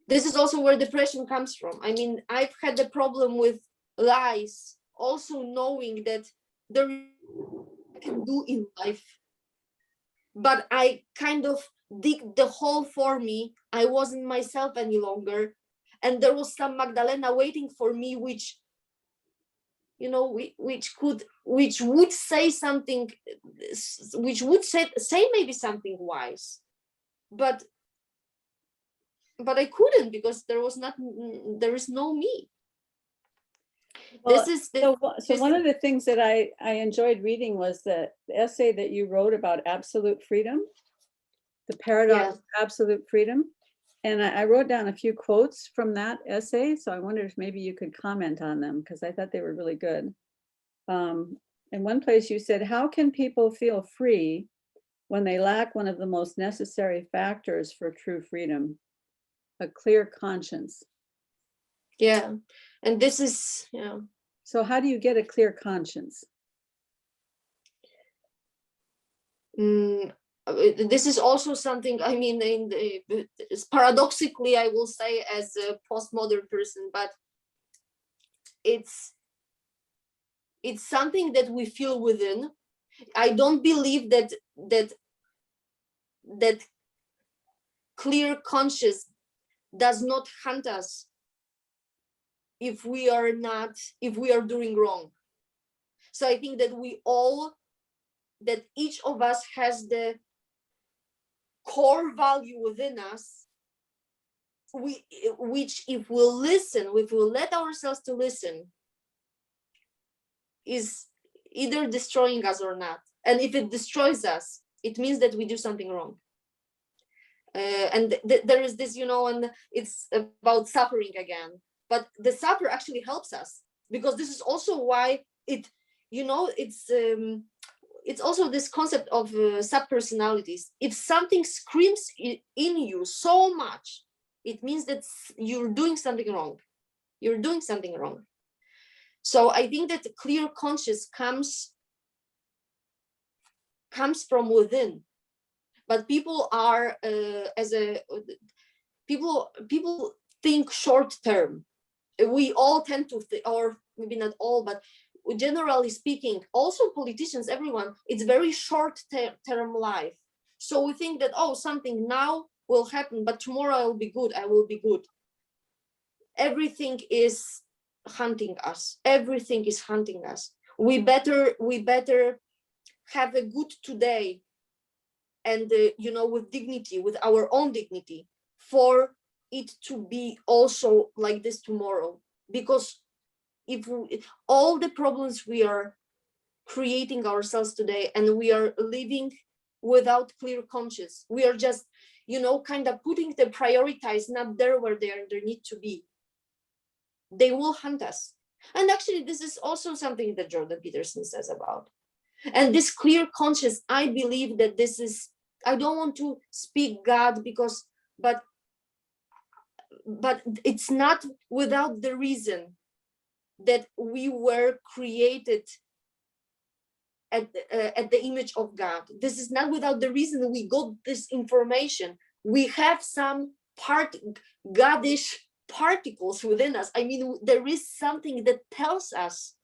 B: this is also where depression comes from. I mean, I've had the problem with lies, also knowing that there I can do in life, but I kind of dig the hole for me. I wasn't myself any longer, and there was some Magdalena waiting for me, which would say something, which would say maybe something wise, but I couldn't, because there is no me.
A: Well, so one of the things that I enjoyed reading was the essay that you wrote about absolute freedom, the paradox of absolute freedom. And I wrote down a few quotes from that essay, so I wondered if maybe you could comment on them, because I thought they were really good. In one place you said, how can people feel free when they lack one of the most necessary factors for true freedom, a clear conscience?
B: Yeah, and this is,
A: So how do you get a clear conscience?
B: This is also something, I mean, paradoxically, I will say, as a postmodern person, but it's something that we feel within. I don't believe that clear conscience does not hunt us if we are doing wrong. So I think that each of us has the core value within us, which if we'll let ourselves to listen, is either destroying us or not. And if it destroys us, it means that we do something wrong. And there is this, and it's about suffering again, but the suffer actually helps us, because this is also why it's also this concept of sub-personalities. If something screams in you so much, it means that you're doing something wrong. you're doing something wrong. So I think that clear conscience comes from within, but people are people think short term. We all tend to or maybe not all, but generally speaking, also politicians, everyone, it's very short term life. So we think that, oh, something now will happen, but tomorrow I will be good, I will be good. Everything is hunting us. Everything is hunting us. We better have a good today, and you know, with dignity, with our own dignity, for it to be also like this tomorrow. Because if all the problems we are creating ourselves today, and we are living without clear conscience, we are just, you know, kind of putting the priorities not there where they need to be. They will hunt us. And actually, this is also something that Jordan Peterson says about. And this clear conscience, I believe that this is, I don't want to speak God because, but it's not without the reason that we were created at the image of God. This is not without the reason we got this information. We have some Godish particles within us. I mean, there is something that tells us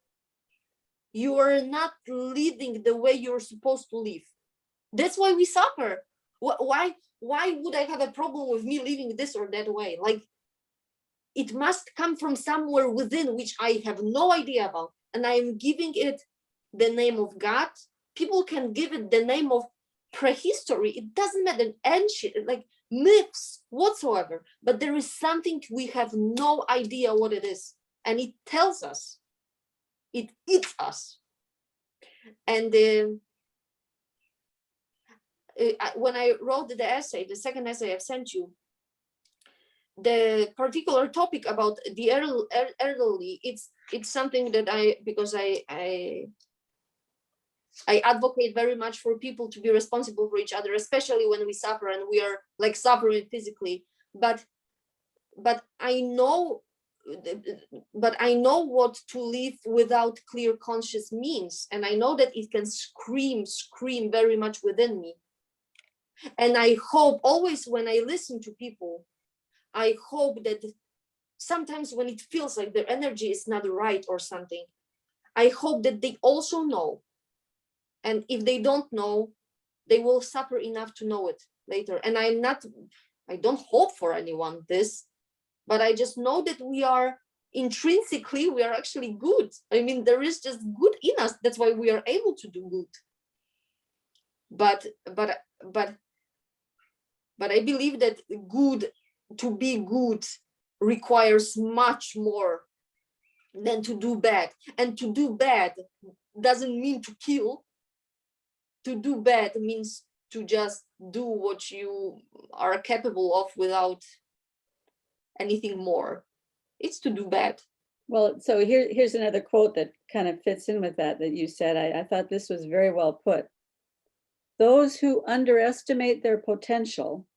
B: you are not living the way you're supposed to live. That's why we suffer. Why would I have a problem with me living this or that way? Like, it must come from somewhere within, which I have no idea about, and I am giving it the name of God. People can give it the name of prehistory. It doesn't matter, ancient, like myths whatsoever, but there is something we have no idea what it is, and it tells us, it eats us. And when I wrote the essay, the second essay I've sent you, the particular topic about the elderly, it's something that because I advocate very much for people to be responsible for each other, especially when we suffer and we are like suffering physically. But I know what to live without clear conscience means, and I know that it can scream very much within me. And I hope always when I listen to people, I hope that sometimes when it feels like their energy is not right or something, I hope that they also know. And if they don't know, they will suffer enough to know it later. And I don't hope for anyone this, but I just know that we are intrinsically, we are actually good. I mean, there is just good in us. That's why we are able to do good. But I believe that to be good requires much more than to do bad. And to do bad doesn't mean to kill. To do bad means to just do what you are capable of without anything more. It's to do bad.
A: Well, so here's another quote that kind of fits in with that you said. I thought this was very well put. Those who underestimate their potential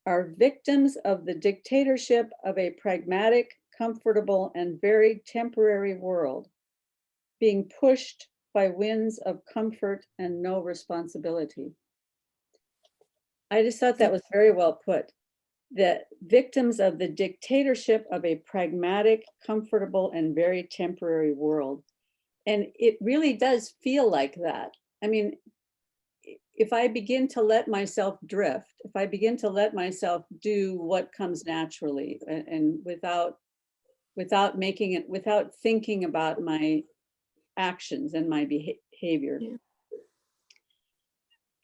A: are victims of the dictatorship of a pragmatic, comfortable, and very temporary world, being pushed by winds of comfort and no responsibility. I just thought that was very well put. The victims of the dictatorship of a pragmatic, comfortable, and very temporary world. And it really does feel like that. I mean, if I begin to let myself drift, if I begin to let myself do what comes naturally and without making it, without thinking about my actions and my behavior. Yeah.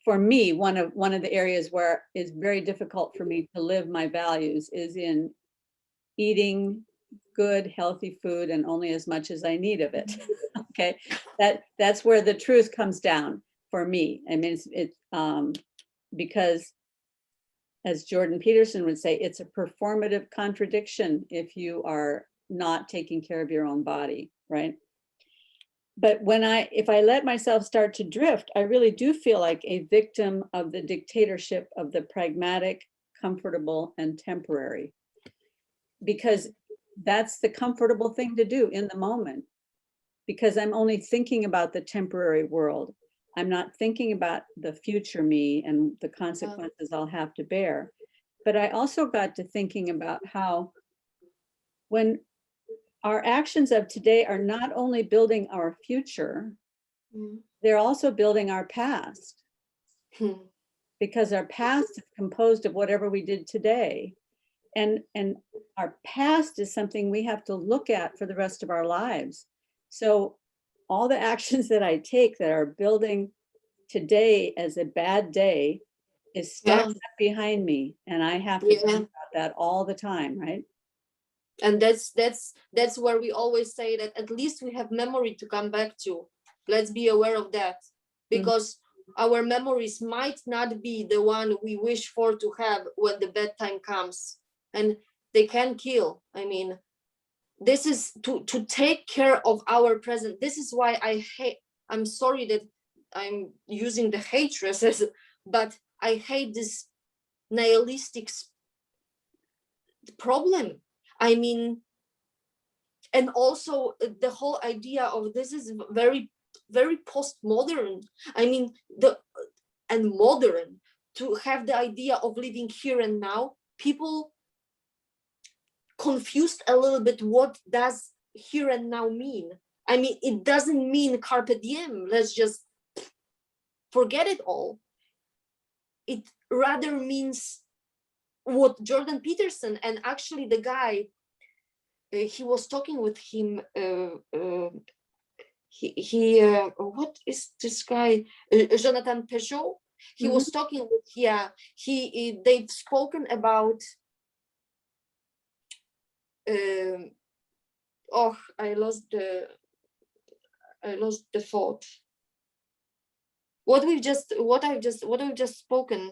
A: For me, one of the areas where it's very difficult for me to live my values is in eating good, healthy food and only as much as I need of it. Okay, that's where the truth comes down for me. I mean, it's because, as Jordan Peterson would say, it's a performative contradiction if you are not taking care of your own body, right? But if I let myself start to drift, I really do feel like a victim of the dictatorship of the pragmatic, comfortable, and temporary. Because that's the comfortable thing to do in the moment, because I'm only thinking about the temporary world. I'm not thinking about the future me and the consequences I'll have to bear. But I also got to thinking about how when our actions of today are not only building our future, they're also building our past. Because our past is composed of whatever we did today. And our past is something we have to look at for the rest of our lives. So all the actions that I take that are building today as a bad day is stacked up behind me. And I have to think about that all the time, right?
B: And that's where we always say that at least we have memory to come back to. Let's be aware of that, because our memories might not be the one we wish for to have when the bad time comes, and they can kill. I mean, this is to take care of our present. This is why I'm sorry that I'm using the hatred as, but I hate this nihilistic problem. I mean, and also the whole idea of this is very, very postmodern. I mean, modern, to have the idea of living here and now. People confused a little bit what does here and now mean. I mean, it doesn't mean carpe diem, let's just forget it all. It rather means what Jordan Peterson, and actually the guy, he was talking with him, what is this guy, Jonathan Peugeot, he was talking with, they've spoken about, I lost the thought. What we've just spoken,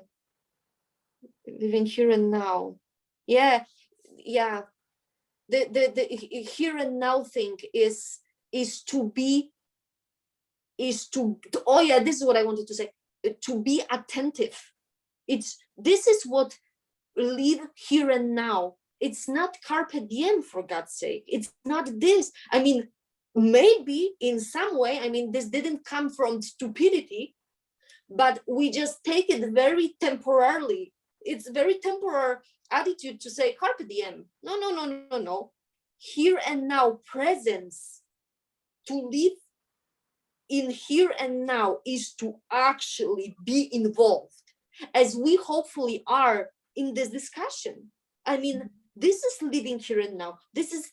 B: living here and now. The here and now thing is to be, this is what I wanted to say, to be attentive. This is what live here and now. It's not carpe diem, for God's sake. It's not this. I mean, maybe in some way, I mean, this didn't come from stupidity, but we just take it very temporarily. It's very temporary attitude to say carpe diem. No. Here and now presence. To live in here and now is to actually be involved, as we hopefully are in this discussion. I mean, this is living here and now. This is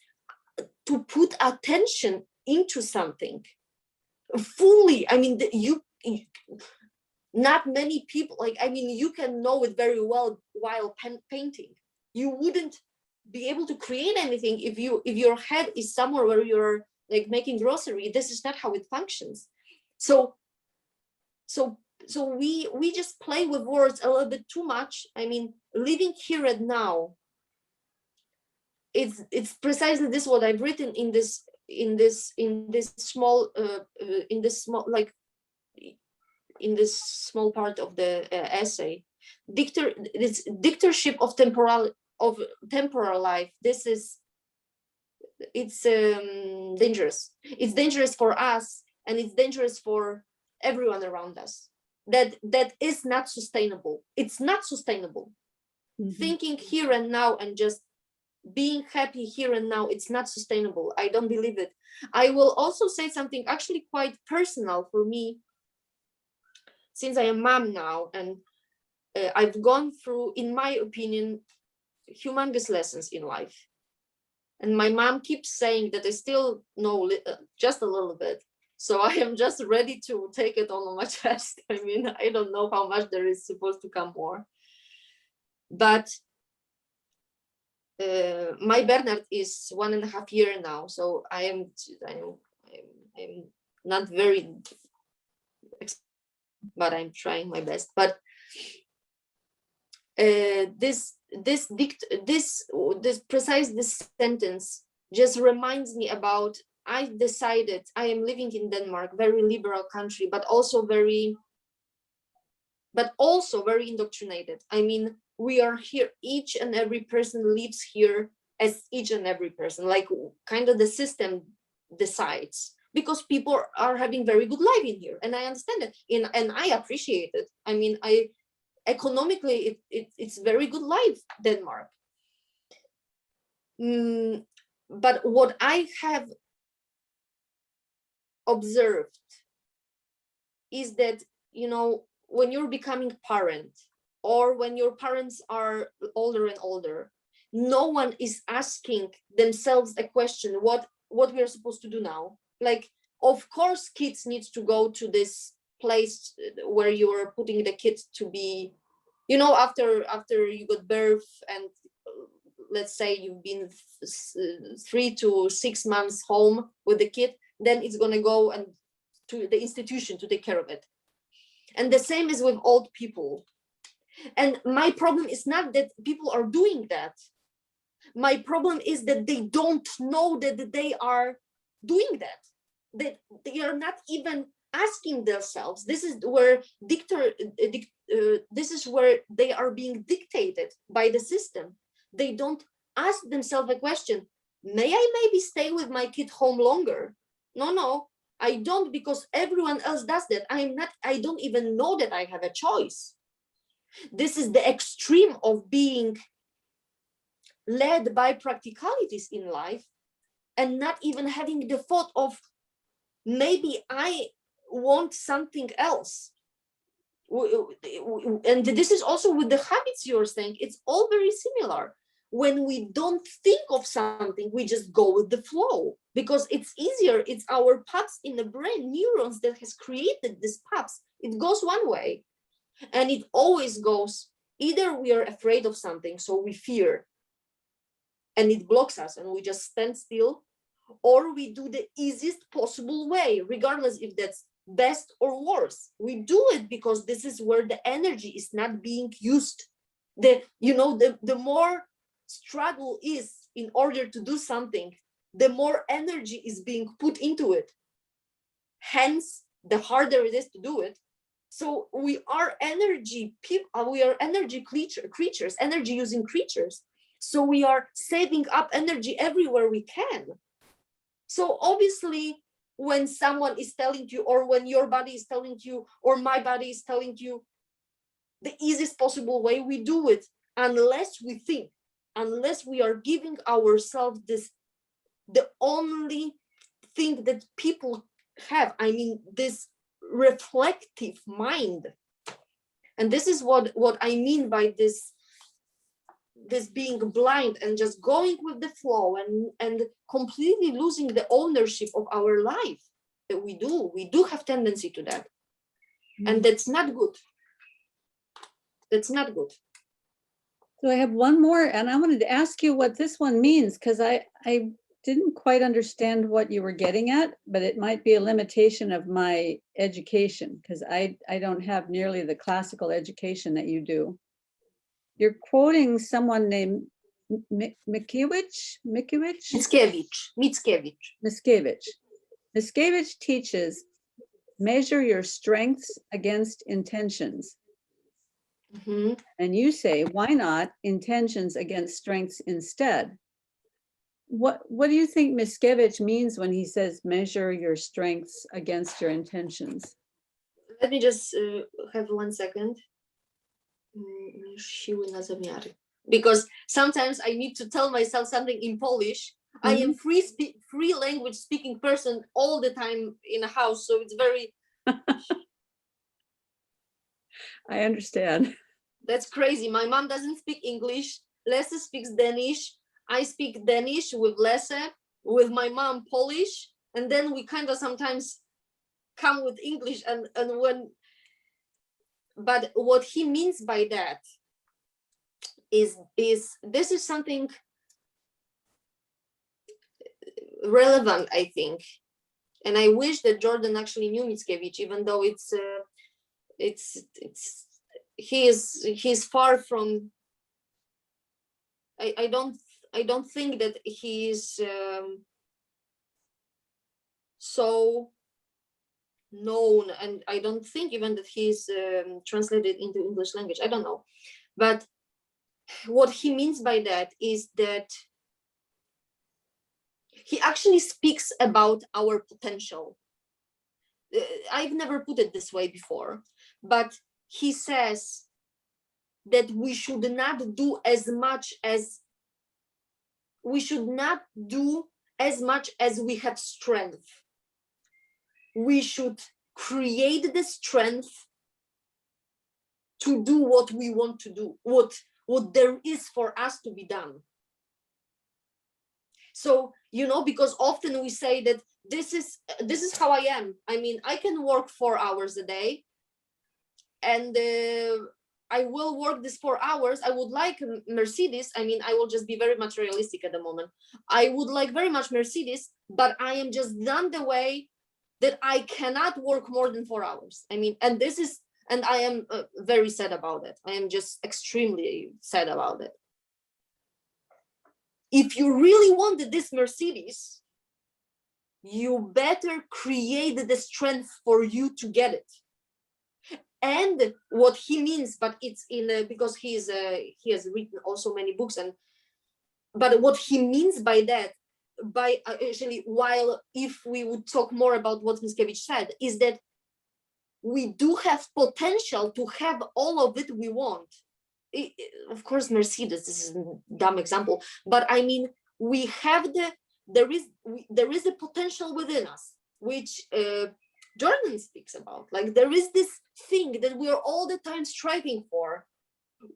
B: to put attention into something fully. I mean, not many people, like, I mean, you can know it very well while painting. You wouldn't be able to create anything if your head is somewhere where you're like making grocery. This is not how it functions. So we just play with words a little bit too much. I mean, living here and now, it's precisely this what I've written in this small part of the essay. This dictatorship of temporal life. It's dangerous. It's dangerous for us, and it's dangerous for everyone around us. That is not sustainable. It's not sustainable. Thinking here and now and just being happy here and now, it's not sustainable. I don't believe it. I will also say something actually quite personal for me, since I am mom now, and I've gone through, in my opinion, humongous lessons in life. And my mom keeps saying that I still know just a little bit. So I am just ready to take it on my chest. I mean, I don't know how much there is supposed to come more. But my Bernard is 1.5 years now. So I'm not very, but I'm trying my best. But this sentence just reminds me about, I decided, I am living in Denmark, very liberal country, but also very indoctrinated. I mean, we are here, each and every person lives here as each and every person, like kind of the system decides, because people are having very good life in here, and I understand it, and I appreciate it. I mean, economically it's very good life, Denmark. But what I have observed is that, you know, when you're becoming parent, or when your parents are older and older, no one is asking themselves a question, what we are supposed to do now. Like, of course kids needs to go to this place where you're putting the kids to be, you know, after you got birth, and let's say you've been 3 to 6 months home with the kid, then it's going to go and to the institution to take care of it. And the same is with old people. And my problem is not that people are doing that. My problem is that they don't know that they are doing that. That they are not even asking themselves. This is where this is where they are being dictated by the system. They don't ask themselves a question. May I maybe stay with my kid home longer? No, I don't, because everyone else does that. I don't even know that I have a choice. This is the extreme of being led by practicalities in life, and not even having the thought of, maybe I want something else. And this is also with the habits you're saying, it's all very similar. When we don't think of something, we just go with the flow, because it's easier. It's our paths in the brain, neurons, that has created these paths. It goes one way, and it always goes, either we are afraid of something, so we fear, and it blocks us, and we just stand still, or we do the easiest possible way, regardless if that's best or worse. We do it because this is where the energy is not being used. The more struggle is in order to do something, the more energy is being put into it. Hence, the harder it is to do it. So we are energy people, we are energy creatures, energy using creatures. So we are saving up energy everywhere we can. So obviously, when someone is telling you, or when your body is telling you, or my body is telling you, the easiest possible way, we do it, unless we think, unless we are giving ourselves this, the only thing that people have, I mean, this reflective mind. And this is what I mean by this being blind and just going with the flow, and completely losing the ownership of our life. That we do have tendency to that. And that's not good. That's not good.
A: So I have one more, and I wanted to ask you what this one means, because I didn't quite understand what you were getting at, but it might be a limitation of my education, because I don't have nearly the classical education that you do. You're quoting someone named Mickiewicz? Mickiewicz teaches, measure your strengths against intentions.
B: Mm-hmm.
A: And you say, why not intentions against strengths instead? What do you think Mickiewicz means when he says measure your strengths against your intentions?
B: Let me just have 1 second. Because sometimes I need to tell myself something in Polish. Mm-hmm. I am free language speaking person all the time in a house, so it's very
A: I understand.
B: That's crazy. My mom doesn't speak English. Lese speaks Danish. I speak Danish with Lese, with my mom Polish, and then we kind of sometimes come with English and when. But what he means by that is this is something relevant, I think, and I wish that Jordan actually knew Mickiewicz, even though he's far from. I don't think that he's so known, and I don't think even that he's translated into English language. I don't know, but what he means by that is that he actually speaks about our potential. I've never put it this way before, but he says that we should not do as much as we have strength. We should create the strength to do what we want to do, what there is for us to be done. So, because often we say that this is how I am. I mean, I can work 4 hours a day, and I will work this 4 hours. I would like Mercedes. I mean, I will just be very materialistic at the moment. I would like very much Mercedes, but I am just done the way that I cannot work more than 4 hours. I mean, and I am very sad about it. I am just extremely sad about it. If you really wanted this Mercedes, you better create the strength for you to get it. And what he means, but it's because he has written also many books, but what he means by that, if we would talk more about what Mickiewicz said, is that we do have potential to have all of it we want. Of course, Mercedes, this is a dumb example, but I mean, we have there is a potential within us, which Jordan speaks about. Like, there is this thing that we are all the time striving for.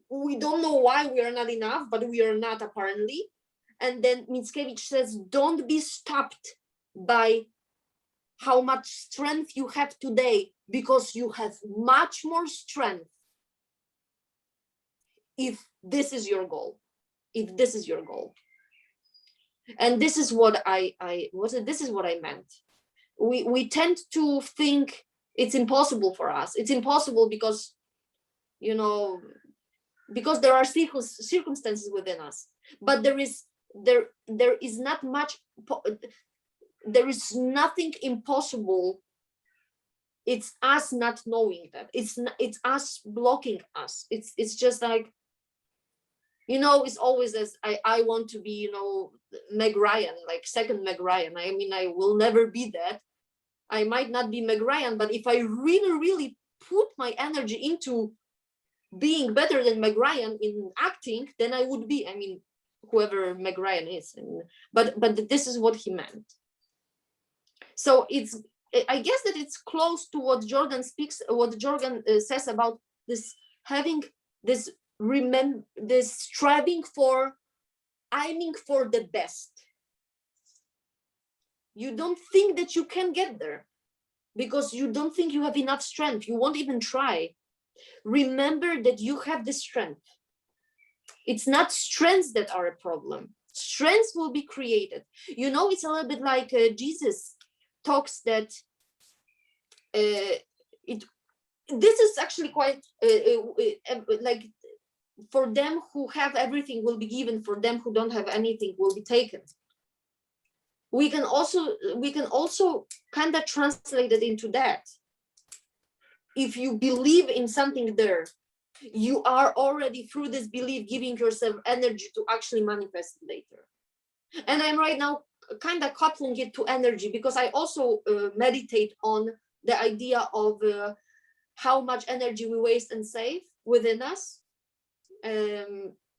B: We don't know why we are not enough, but we are not, apparently. And then Mickiewicz says, don't be stopped by how much strength you have today, because you have much more strength if this is your goal. And this is what this is what I meant. We tend to think it's impossible for us. It's impossible because, because there are circumstances within us. But there is nothing impossible. It's us not knowing that. It's us blocking us. It's just like, it's always as I want to be, Meg Ryan, like second Meg Ryan. I mean, I will never be that. I might not be Meg Ryan, but if I really, really put my energy into being better than Meg Ryan in acting, then I would be. I mean, whoever Meg Ryan is. But this is what he meant. So I guess that it's close to what Jordan says about this, having this striving for, aiming for the best. You don't think that you can get there because you don't think you have enough strength. You won't even try. Remember that you have the strength. It's not strengths that are a problem. Strengths will be created. It's a little bit like Jesus talks that this is actually quite like, for them who have everything will be given, for them who don't have anything will be taken. We can also kind of translate it into that. If you believe in something there, you are already, through this belief, giving yourself energy to actually manifest it later. And I'm right now kind of coupling it to energy, because I also meditate on the idea of how much energy we waste and save within us.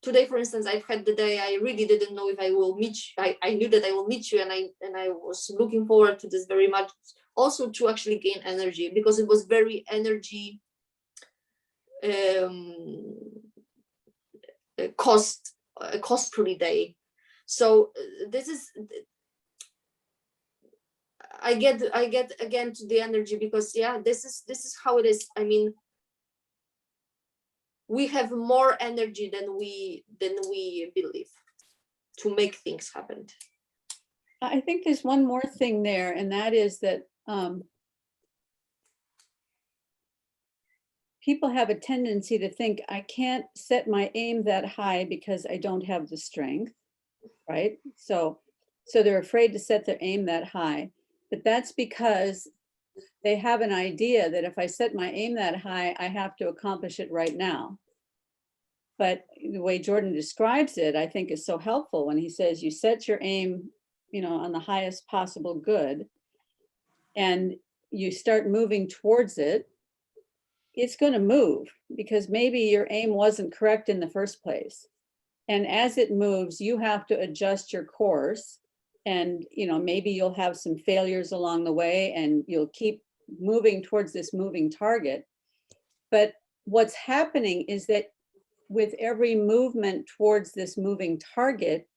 B: Today, for instance, I've had the day I really didn't know if I will meet you. I knew that I will meet you, and I was looking forward to this very much, also to actually gain energy, because it was very energy costly day. So this is, I get again to the energy, because this is how it is. I mean, we have more energy than we believe to make things happen.
A: I think there's one more thing there, and that is that people have a tendency to think, I can't set my aim that high because I don't have the strength, right? So they're afraid to set their aim that high, but that's because they have an idea that if I set my aim that high, I have to accomplish it right now. But the way Jordan describes it, I think, is so helpful when he says you set your aim on the highest possible good, and you start moving towards it, it's going to move because maybe your aim wasn't correct in the first place. And as it moves, you have to adjust your course. And, maybe you'll have some failures along the way and you'll keep moving towards this moving target. But what's happening is that with every movement towards this moving target,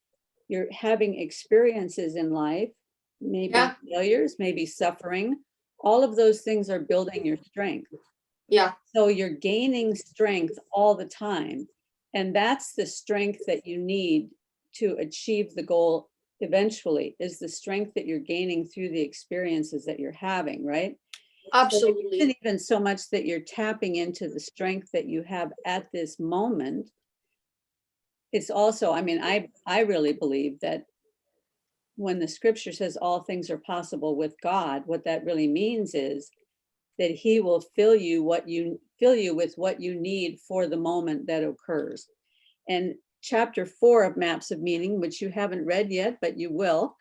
A: you're having experiences in life, maybe failures, maybe suffering. All of those things are building your strength.
B: Yeah.
A: So you're gaining strength all the time. And that's the strength that you need to achieve the goal eventually, is the strength that you're gaining through the experiences that you're having, right?
B: Absolutely.
A: So it isn't even so much that you're tapping into the strength that you have at this moment. It's also, I really believe that when the scripture says all things are possible with God, what that really means is that he will fill you with what you need for the moment that occurs. And chapter 4 of Maps of Meaning, which you haven't read yet, but you will.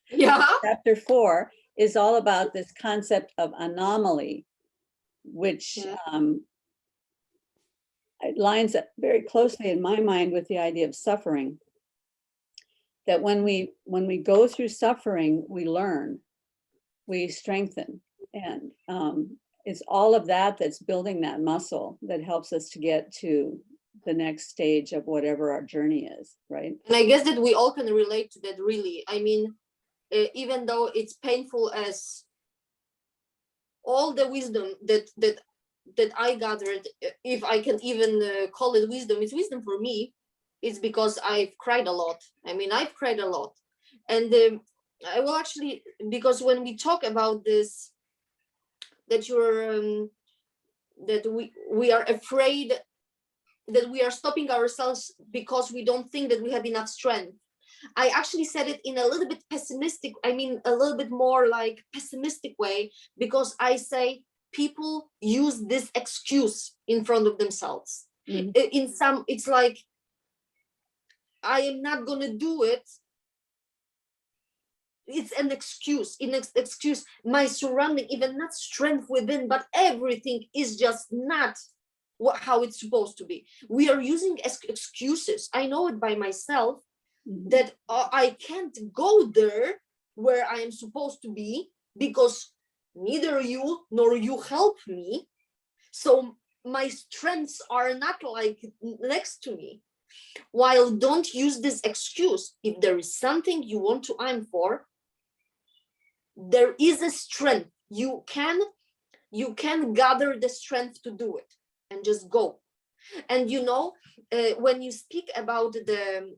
B: Yeah.
A: Chapter 4 is all about this concept of anomaly, which it lines up very closely in my mind with the idea of suffering. That when we go through suffering, we learn, we strengthen, and it's all of that that's building that muscle that helps us to get to the next stage of whatever our journey is, right?
B: And I guess that we all can relate to that, really. I mean, even though it's painful as all the wisdom that I gathered, if I can even call it wisdom, it's wisdom for me. It's because I've cried a lot. I mean, I've cried a lot. And I will actually, because when we talk about this, that we are afraid, that we are stopping ourselves because we don't think that we have enough strength. I actually said it in a little bit pessimistic, a little bit more like pessimistic way, because I say people use this excuse in front of themselves. Mm-hmm. It's like, I am not going to do it. It's an excuse, my surrounding, even not strength within, but everything is just not how it's supposed to be. We are using excuses. I know it by myself, that I can't go there where I am supposed to be because neither you nor you help me. So my strengths are not like next to me. While don't use this excuse. If there is something you want to aim for, there is a strength. You can gather the strength to do it and just go. And when you speak about the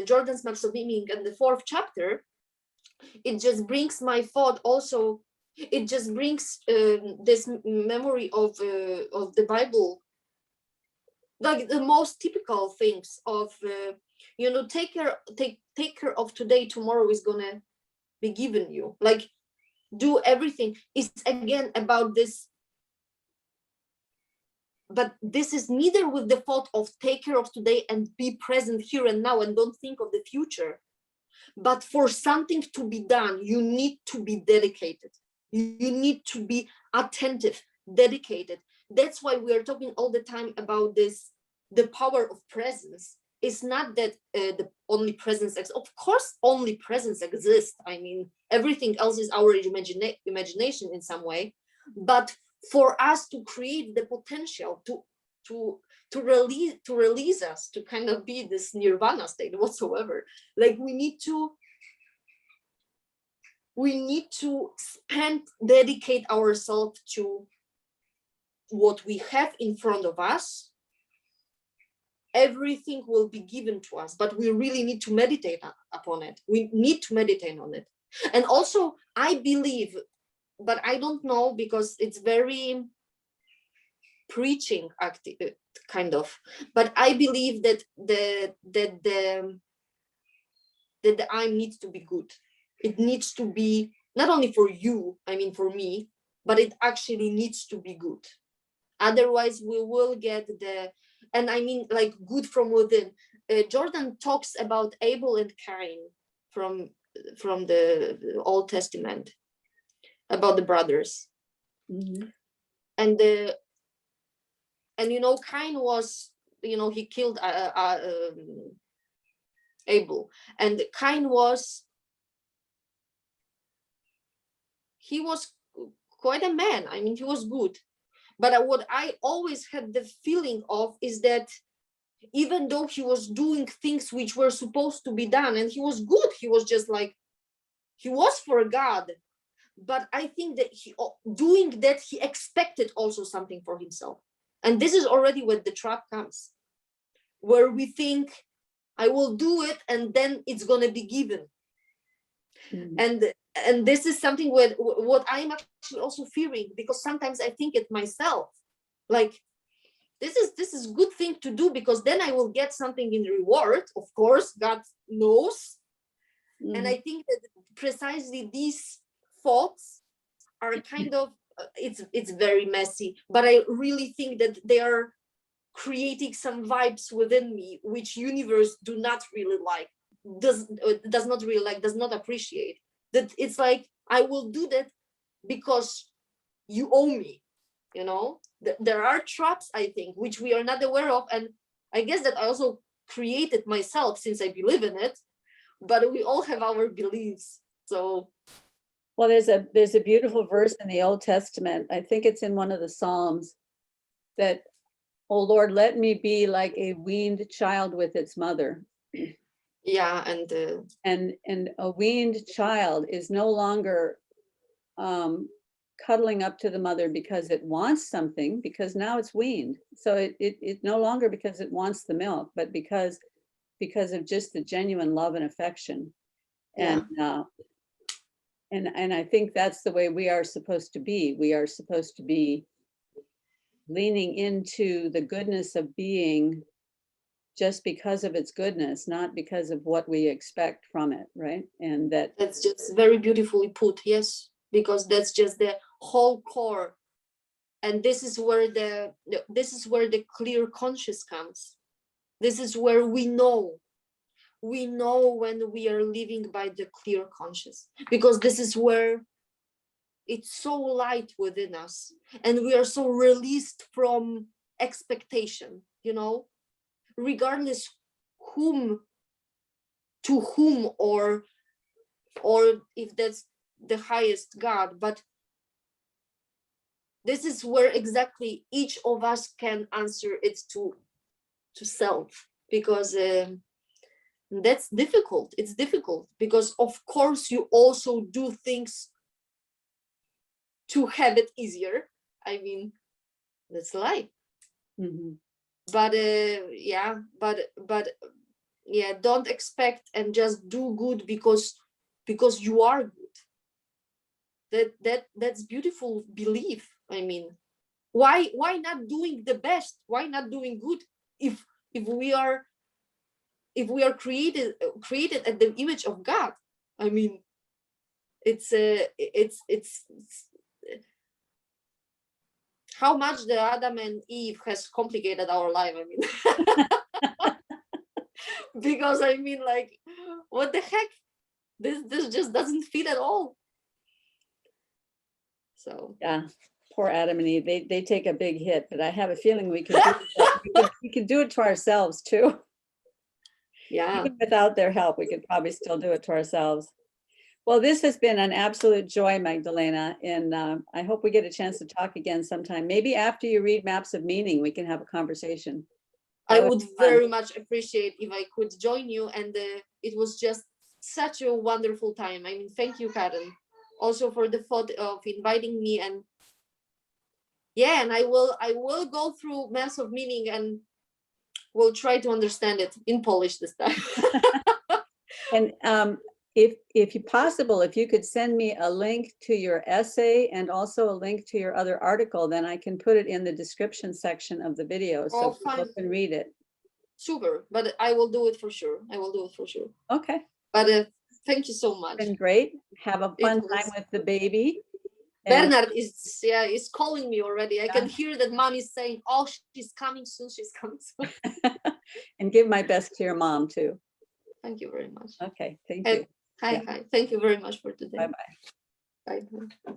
B: Jordan's Maps of Meaning and the 4th chapter, it just brings my thought also. It just brings this memory of the Bible, like the most typical things of take care of today. Tomorrow is gonna be given you. Like, do everything. It's again about this. But this is neither with the thought of take care of today and be present here and now and don't think of the future. But for something to be done, you need to be dedicated. You need to be attentive, dedicated. That's why we are talking all the time about this, the power of presence. It's not that the only presence exists. Of course, only presence exists. I mean, everything else is our imagination in some way. But for us to create the potential to release us, to kind of be this nirvana state whatsoever, like we need to dedicate ourselves to what we have in front of us. Everything will be given to us, but we really need to meditate upon it. We need to meditate on it. And also, I believe, but I don't know, because it's very preaching active kind of, but I believe that the aim needs to be good. It needs to be not only for you, I mean for me, but it actually needs to be good. Otherwise we will get and I mean like good from within. Jordan talks about Abel and Cain from the Old Testament about the brothers.
A: Mhm.
B: And Cain was, he killed Abel, and Cain was quite a man. I mean, he was good. But what I always had the feeling of is that even though he was doing things which were supposed to be done, and he was good, he was just like, he was for God. But I think that doing that, he expected also something for himself. And this is already where the trap comes, where we think, I will do it, and then it's going to be given.
A: Mhm.
B: And this is something what I'm actually also fearing, because sometimes I think it myself, like, this is good thing to do, because then I will get something in reward. Of course, God knows. And I think that precisely these thoughts are kind of, it's very messy, but I really think that they are creating some vibes within me, which universe do not really like, does not really like, does not appreciate. That it's like, I will do that because you owe me, there are traps, I think, which we are not aware of. And I guess that I also created myself, since I believe in it, but we all have our beliefs. So
A: Well, there's a beautiful verse in the Old Testament. I think it's in one of the Psalms that, "Oh Lord, let me be like a weaned child with its mother."
B: yeah,
A: And a weaned child is no longer cuddling up to the mother because it wants something, because now it's weaned. So it no longer because it wants the milk, but because of just the genuine love and affection.
B: yeah,
A: And I think that's the way we are supposed to be. We are supposed to be leaning into the goodness of being just because of its goodness, not because of what we expect from it, right? And
B: that's just very beautifully put. Yes, because that's just the whole core. And this is where the clear conscious comes. This is where we know when we are living by the clear conscious, because this is where it's so light within us, and we are so released from expectation, regardless to whom, or if that's the highest God. But this is where exactly each of us can answer it to self, because that's difficult. It's difficult because, of course, you also do things to have it easier. I mean, that's life.
A: Mhm.
B: But don't expect, and just do good because you are good. That's beautiful belief. I mean, why not doing the best? Why not doing good if we are created at the image of God? I mean, it's how much the Adam and Eve has complicated our life. I mean, because I mean, like, what the heck? This just doesn't fit at all. So
A: Yeah, poor Adam and Eve. They take a big hit, but I have a feeling we could do it. We could do it to ourselves too.
B: yeah,
A: Even without their help, we could probably still do it to ourselves. Well, this has been an absolute joy, Magdalena, and I hope we get a chance to talk again sometime. Maybe after you read Maps of Meaning, we can have a conversation.
B: I
A: That
B: would
A: be fun.
B: very much appreciate if I could join you, and it was just such a wonderful time. I mean, thank you, Karen, also for the thought of inviting me. And yeah, and I will go through Maps of Meaning, and we'll try to understand it in Polish this time.
A: And if possible, if you could send me a link to your essay and also a link to your other article, then I can put it in the description section of the video so people
B: fine.
A: can read it.
B: Super, but I will do it for sure.
A: Okay.
B: But thank you so much.
A: Been great. Have a fun time with the baby. And
B: Bernard is calling me already. I can hear that mom is saying, "Oh, she's coming soon. She's coming soon."
A: and give my best to your mom too.
B: Thank you very much.
A: Okay, thank you.
B: Hi. Thank you very much for today.
A: Bye-bye.
B: Bye.